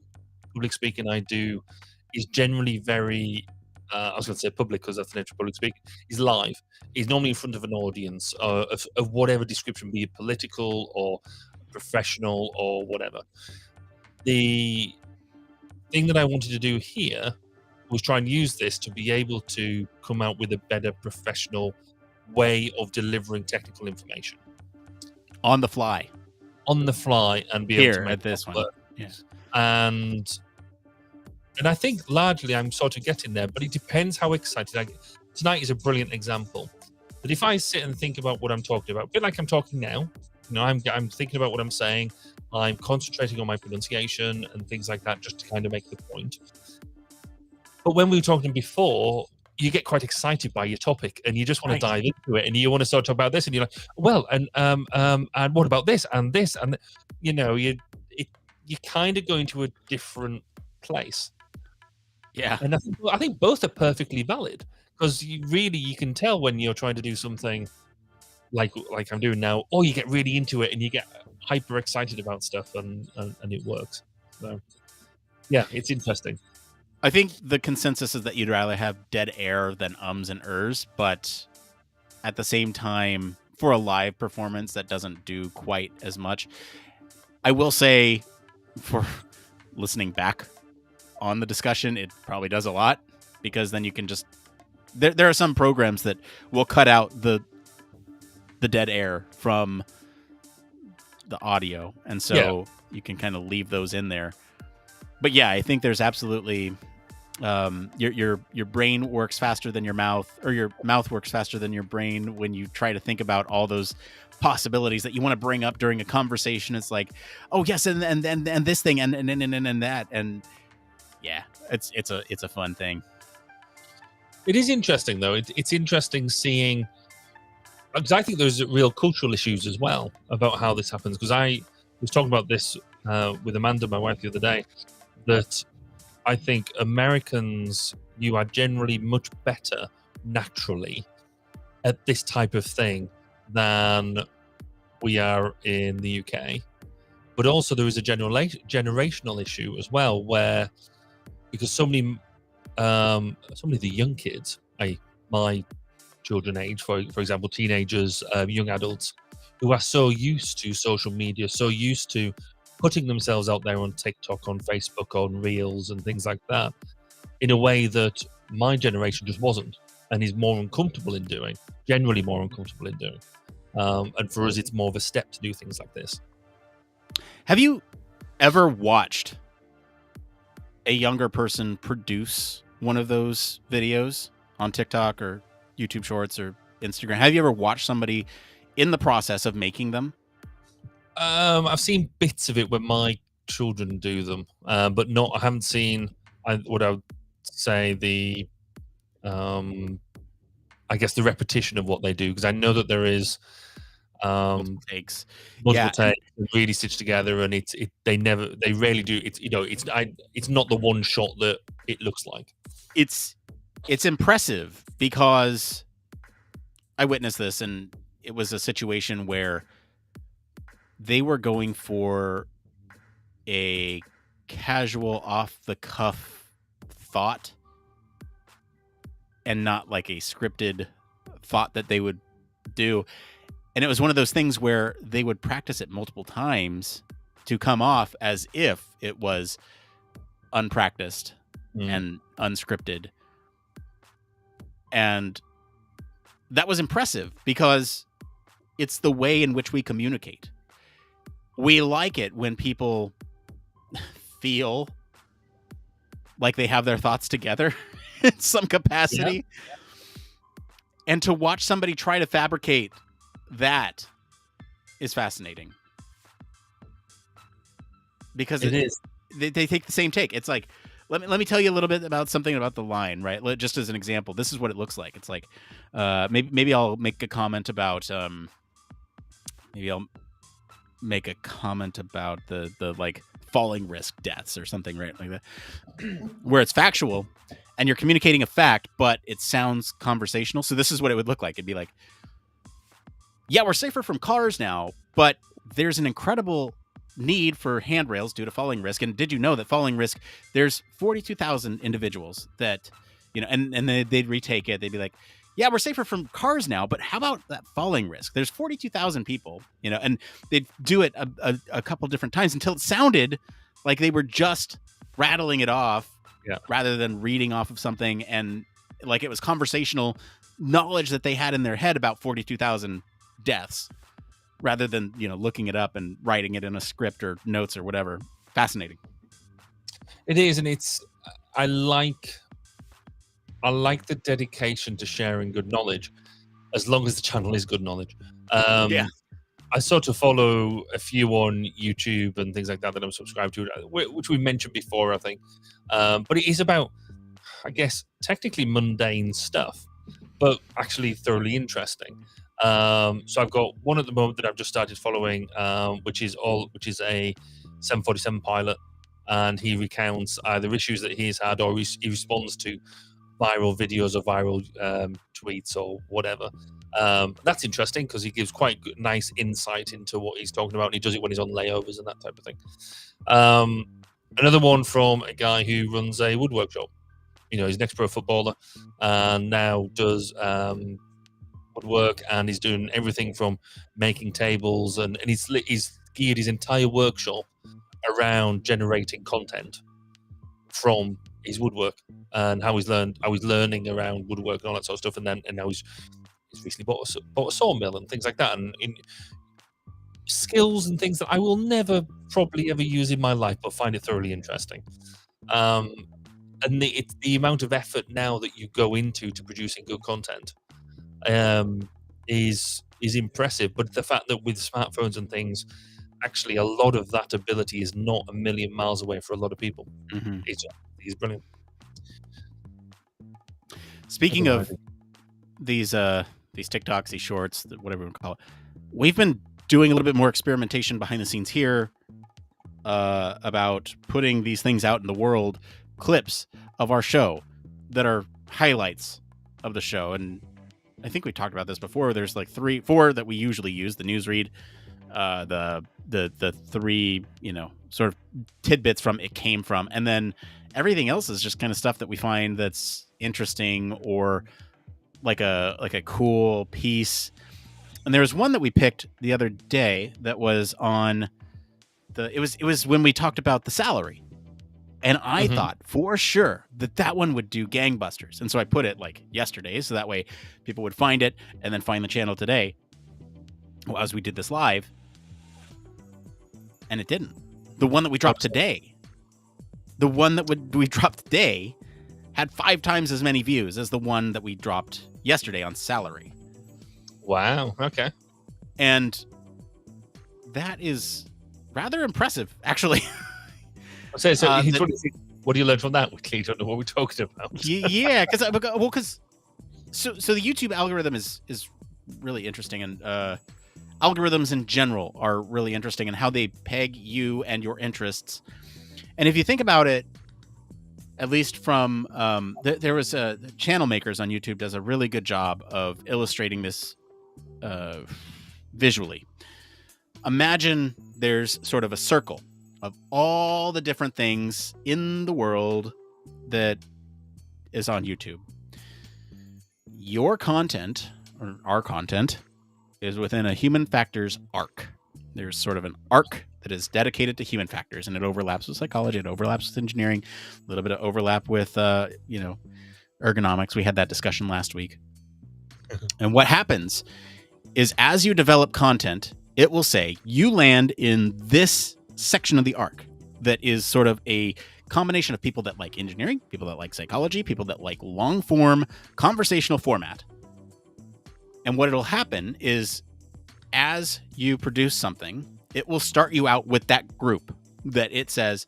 public speaking I do is generally very I was going to say public, because that's the nature of public speaking, is live. Is normally in front of an audience of whatever description, be it political or professional or whatever. The thing that I wanted to do here was try and use this to be able to come out with a better professional way of delivering technical information. On the fly. And be able to make at this one. Yes. And I think largely I'm sort of getting there, but it depends how excited I get. Tonight is a brilliant example. But if I sit and think about what I'm talking about, a bit like I'm talking now, I'm thinking about what I'm saying. I'm concentrating on my pronunciation and things like that, just to kind of make the point. But when we were talking before, you get quite excited by your topic and you just want to dive into it, and you want to start talking about this, and you're like, well, and what about this and this, and you kind of go into a different place. Yeah. And I think both are perfectly valid, because you can tell when you're trying to do something like I'm doing now, or you get really into it and you get hyper excited about stuff, and it works. So yeah, it's interesting. I think the consensus is that you'd rather have dead air than ums and ers, but at the same time, for a live performance, that doesn't do quite as much. I will say, for listening back on the discussion, it probably does a lot, because then you can just there are some programs that will cut out the dead air from the audio, and so you can kind of leave those in there. But yeah, I think there's absolutely your brain works faster than your mouth, or your mouth works faster than your brain when you try to think about all those possibilities that you want to bring up during a conversation. It's like, oh yes, and this thing and that, and yeah, it's a fun thing. It is interesting though. It's interesting seeing, because I think there's real cultural issues as well about how this happens. Because I was talking about this with Amanda, my wife, the other day, that I think Americans, you are generally much better naturally at this type of thing than we are in the UK. But also there is a generational issue as well, where because so many of the young kids, my children age, for example, teenagers, young adults, who are so used to social media, so used to putting themselves out there on TikTok, on Facebook, on Reels and things like that, in a way that my generation just wasn't, and is more uncomfortable in doing, generally more uncomfortable in doing. And for us, it's more of a step to do things like this. Have you ever watched a younger person produce one of those videos on TikTok or YouTube Shorts or Instagram? Have you ever watched somebody in the process of making them? I've seen bits of it when my children do them, but not. I haven't seen what I would say the, I guess the repetition of what they do, because I know that there is multiple takes, really stitched together, and they rarely do. It's not the one shot that it looks like. It's impressive, because I witnessed this, and it was a situation where they were going for a casual, off the cuff thought, and not like a scripted thought that they would do. And it was one of those things where they would practice it multiple times to come off as if it was unpracticed and unscripted. And that was impressive because it's the way in which we communicate. We like it when people feel like they have their thoughts together in some capacity. Yeah. And to watch somebody try to fabricate that is fascinating. Because it is. They take the same take. It's like, let me tell you a little bit about something about the line, right? Just as an example, this is what it looks like. It's like, maybe I'll make a comment about, the like falling risk deaths or something, right? Like that, where it's factual and you're communicating a fact, but it sounds conversational. So this is what it would look like. It'd be like, yeah, we're safer from cars now, but there's an incredible need for handrails due to falling risk. And did you know that falling risk, there's 42,000 individuals that, and they'd retake it. They'd be like, yeah, we're safer from cars now, but how about that falling risk? There's 42,000 people, and they'd do it a couple different times until it sounded like they were just rattling it off rather than reading off of something. And like it was conversational knowledge that they had in their head about 42,000 deaths rather than, looking it up and writing it in a script or notes or whatever. Fascinating. It is. And I like the dedication to sharing good knowledge, as long as the channel is good knowledge. I sort of follow a few on YouTube and things like that I'm subscribed to, which we mentioned before, I think. But it is about, I guess, technically mundane stuff, but actually thoroughly interesting. So I've got one at the moment that I've just started following, which is a 747 pilot, and he recounts either issues that he's had or he responds to viral videos or viral tweets or whatever. That's interesting because he gives quite good, nice insight into what he's talking about, and he does it when he's on layovers and that type of thing. Another one from a guy who runs a woodwork shop. He's an ex-pro footballer and now does woodwork, and he's doing everything from making tables, and he's geared his entire workshop around generating content from his woodwork and how he's learning around woodwork and all that sort of stuff, and now he's recently bought a sawmill and things like that, and in skills and things that I will never probably ever use in my life, but find it thoroughly interesting. And the amount of effort now that you go into to producing good content is impressive. But the fact that with smartphones and things, actually a lot of that ability is not a million miles away for a lot of people. Mm-hmm. He's brilliant. Speaking of these TikToks, these shorts, whatever we call it, we've been doing a little bit more experimentation behind the scenes here about putting these things out in the world, clips of our show that are highlights of the show. And I think we talked about this before. There's like 4 that we usually use: the newsread, the 3, sort of tidbits from It Came From, and then everything else is just kind of stuff that we find that's interesting or like a cool piece. And there was one that we picked the other day that was on it was when we talked about the salary. And I thought for sure that one would do gangbusters. And so I put it like yesterday, so that way people would find it and then find the channel today as we did this live. And it didn't. The one that we dropped today, we dropped today had 5 times as many views as the one that we dropped yesterday on salary. Wow. Okay. And that is rather impressive, actually. So what do you learn from that? We don't know what we're talking about. Yeah, because so the YouTube algorithm is really interesting, and algorithms in general are really interesting, and how they peg you and your interests. And if you think about it, at least from there was Channel Makers on YouTube does a really good job of illustrating this visually. imagine there's sort of a circle of all the different things in the world that is on YouTube. Your content, or our content, is within a human factors arc. There's sort of an arc that is dedicated to human factors, and it overlaps with psychology, it overlaps with engineering, a little bit of overlap with, ergonomics. We had that discussion last week. And what happens is as you develop content, it will say you land in this section of the arc that is sort of a combination of people that like engineering, people that like psychology, people that like long form conversational format. And what it'll happen is as you produce something, it will start you out with that group that it says,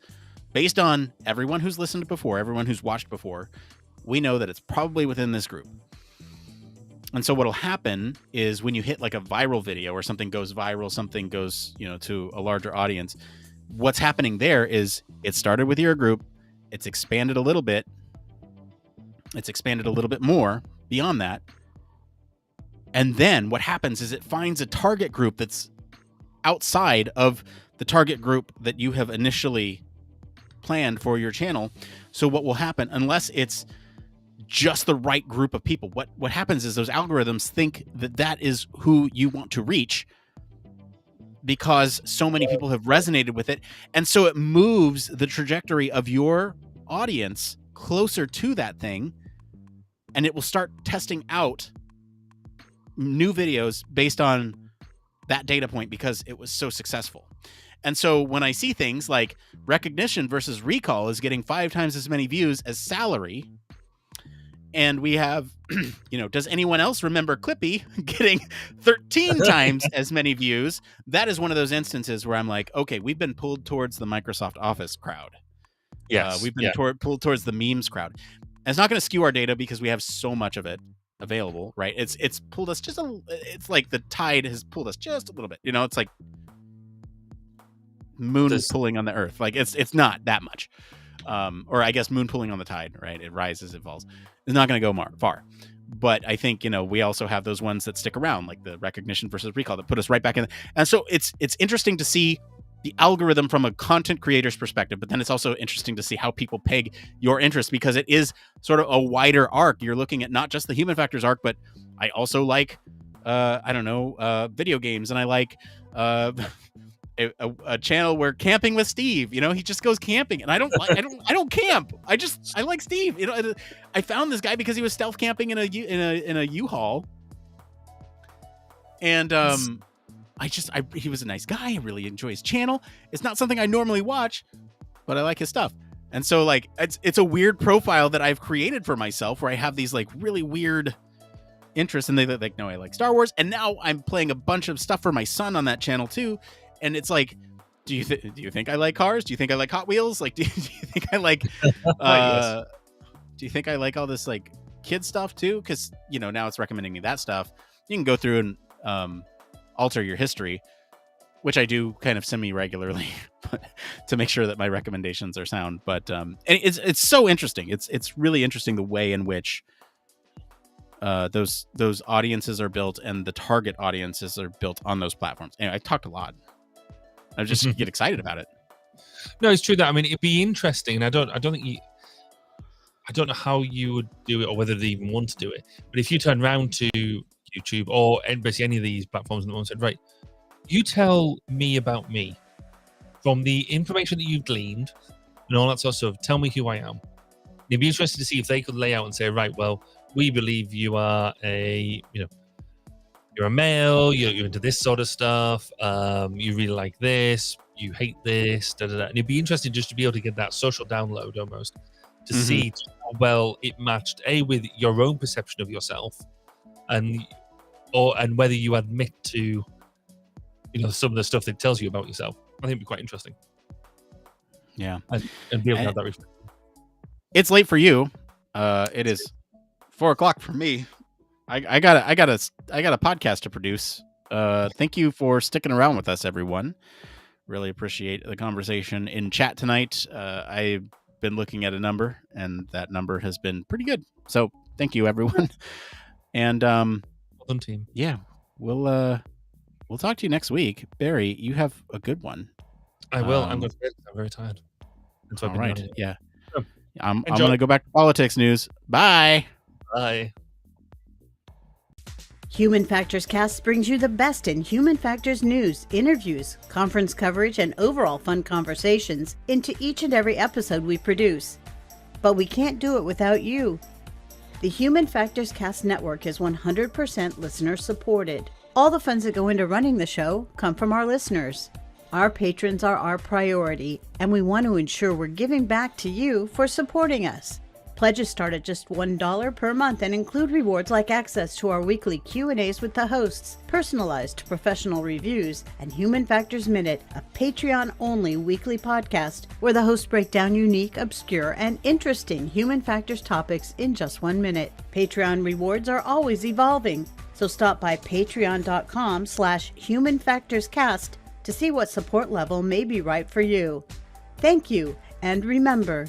based on everyone who's listened before, everyone who's watched before, we know that it's probably within this group. And so what'll happen is when you hit like a viral video or something goes viral, something goes, to a larger audience, what's happening there is it started with your group, it's expanded a little bit, it's expanded a little bit more beyond that. And then what happens is it finds a target group that's outside of the target group that you have initially planned for your channel. So what will happen, unless it's just the right group of people, what happens is those algorithms think that that is who you want to reach because so many people have resonated with it. And so it moves the trajectory of your audience closer to that thing, and it will start testing out new videos based on that data point because it was so successful. And so when I see things like recognition versus recall is getting 5 times as many views as salary, and we have, does anyone else remember Clippy getting 13 times as many views? That is one of those instances where I'm like, okay, we've been pulled towards the Microsoft Office crowd. Yes. We've been pulled towards the memes crowd. And it's not going to skew our data because we have so much of it available, right? It's pulled us it's like the tide has pulled us just a little bit. It's like moon pulling on the earth. Like it's not that much. Or I guess moon pulling on the tide, right? It rises, it falls. It's not going to go far. But I think, we also have those ones that stick around, like the recognition versus recall that put us right back in. And so it's interesting to see the algorithm from a content creator's perspective, but then it's also interesting to see how people peg your interest because it is sort of a wider arc. You're looking at not just the human factors arc, but I also like, video games, and I like, a channel where camping with Steve, he just goes camping, and I don't camp. I like Steve. I found this guy because he was stealth camping in a U-Haul, and he was a nice guy. I really enjoy his channel. It's not something I normally watch, but I like his stuff. And so like it's a weird profile that I've created for myself where I have these like really weird interests, and they like know I like Star Wars, and now I'm playing a bunch of stuff for my son on that channel too. And it's like, do you think I like cars? Do you think I like Hot Wheels? Like, do you think I like, yes. Do you think I like all this like kid stuff too? Because, now it's recommending me that stuff. You can go through and alter your history, which I do kind of semi-regularly to make sure that my recommendations are sound. But and it's so interesting. It's really interesting the way in which those audiences are built and the target audiences are built on those platforms. Anyway, I talked a lot. I just get excited about it. No, it's true that it'd be interesting, and I don't know how you would do it or whether they even want to do it. But if you turn around to YouTube or basically any of these platforms and said, right, you tell me about me from the information that you've gleaned and all that sort of stuff. Tell me who I am. It'd be interesting to see if they could lay out and say, right, well, we believe you are you're a male, you're into this sort of stuff, you really like this, you hate this, da da da. And it'd be interesting just to be able to get that social download almost to see how well it matched with your own perception of yourself, and whether you admit to some of the stuff that it tells you about yourself. I think it'd be quite interesting. Yeah, and be able to have that reflection. It's late for you. It is 4:00 for me. I got a podcast to produce. Thank you for sticking around with us, everyone. Really appreciate the conversation in chat tonight. I've been looking at a number, and that number has been pretty good. So thank you, everyone. And well done, team. Yeah, we'll we'll talk to you next week. Barry, you have a good one. I will. I'm going to bed. I'm very tired. All right. Yeah. So, I'm going to go back to politics news. Bye. Bye. Human Factors Cast brings you the best in human factors news, interviews, conference coverage, and overall fun conversations into each and every episode we produce. But we can't do it without you. The Human Factors Cast network is 100% listener supported. All the funds that go into running the show come from our listeners. Our patrons are our priority, and we want to ensure we're giving back to you for supporting us. Pledges start at just $1 per month and include rewards like access to our weekly Q&As with the hosts, personalized professional reviews, and Human Factors Minute, a Patreon-only weekly podcast where the hosts break down unique, obscure, and interesting human factors topics in just 1 minute. Patreon rewards are always evolving, so stop by patreon.com/humanfactorscast to see what support level may be right for you. Thank you, and remember,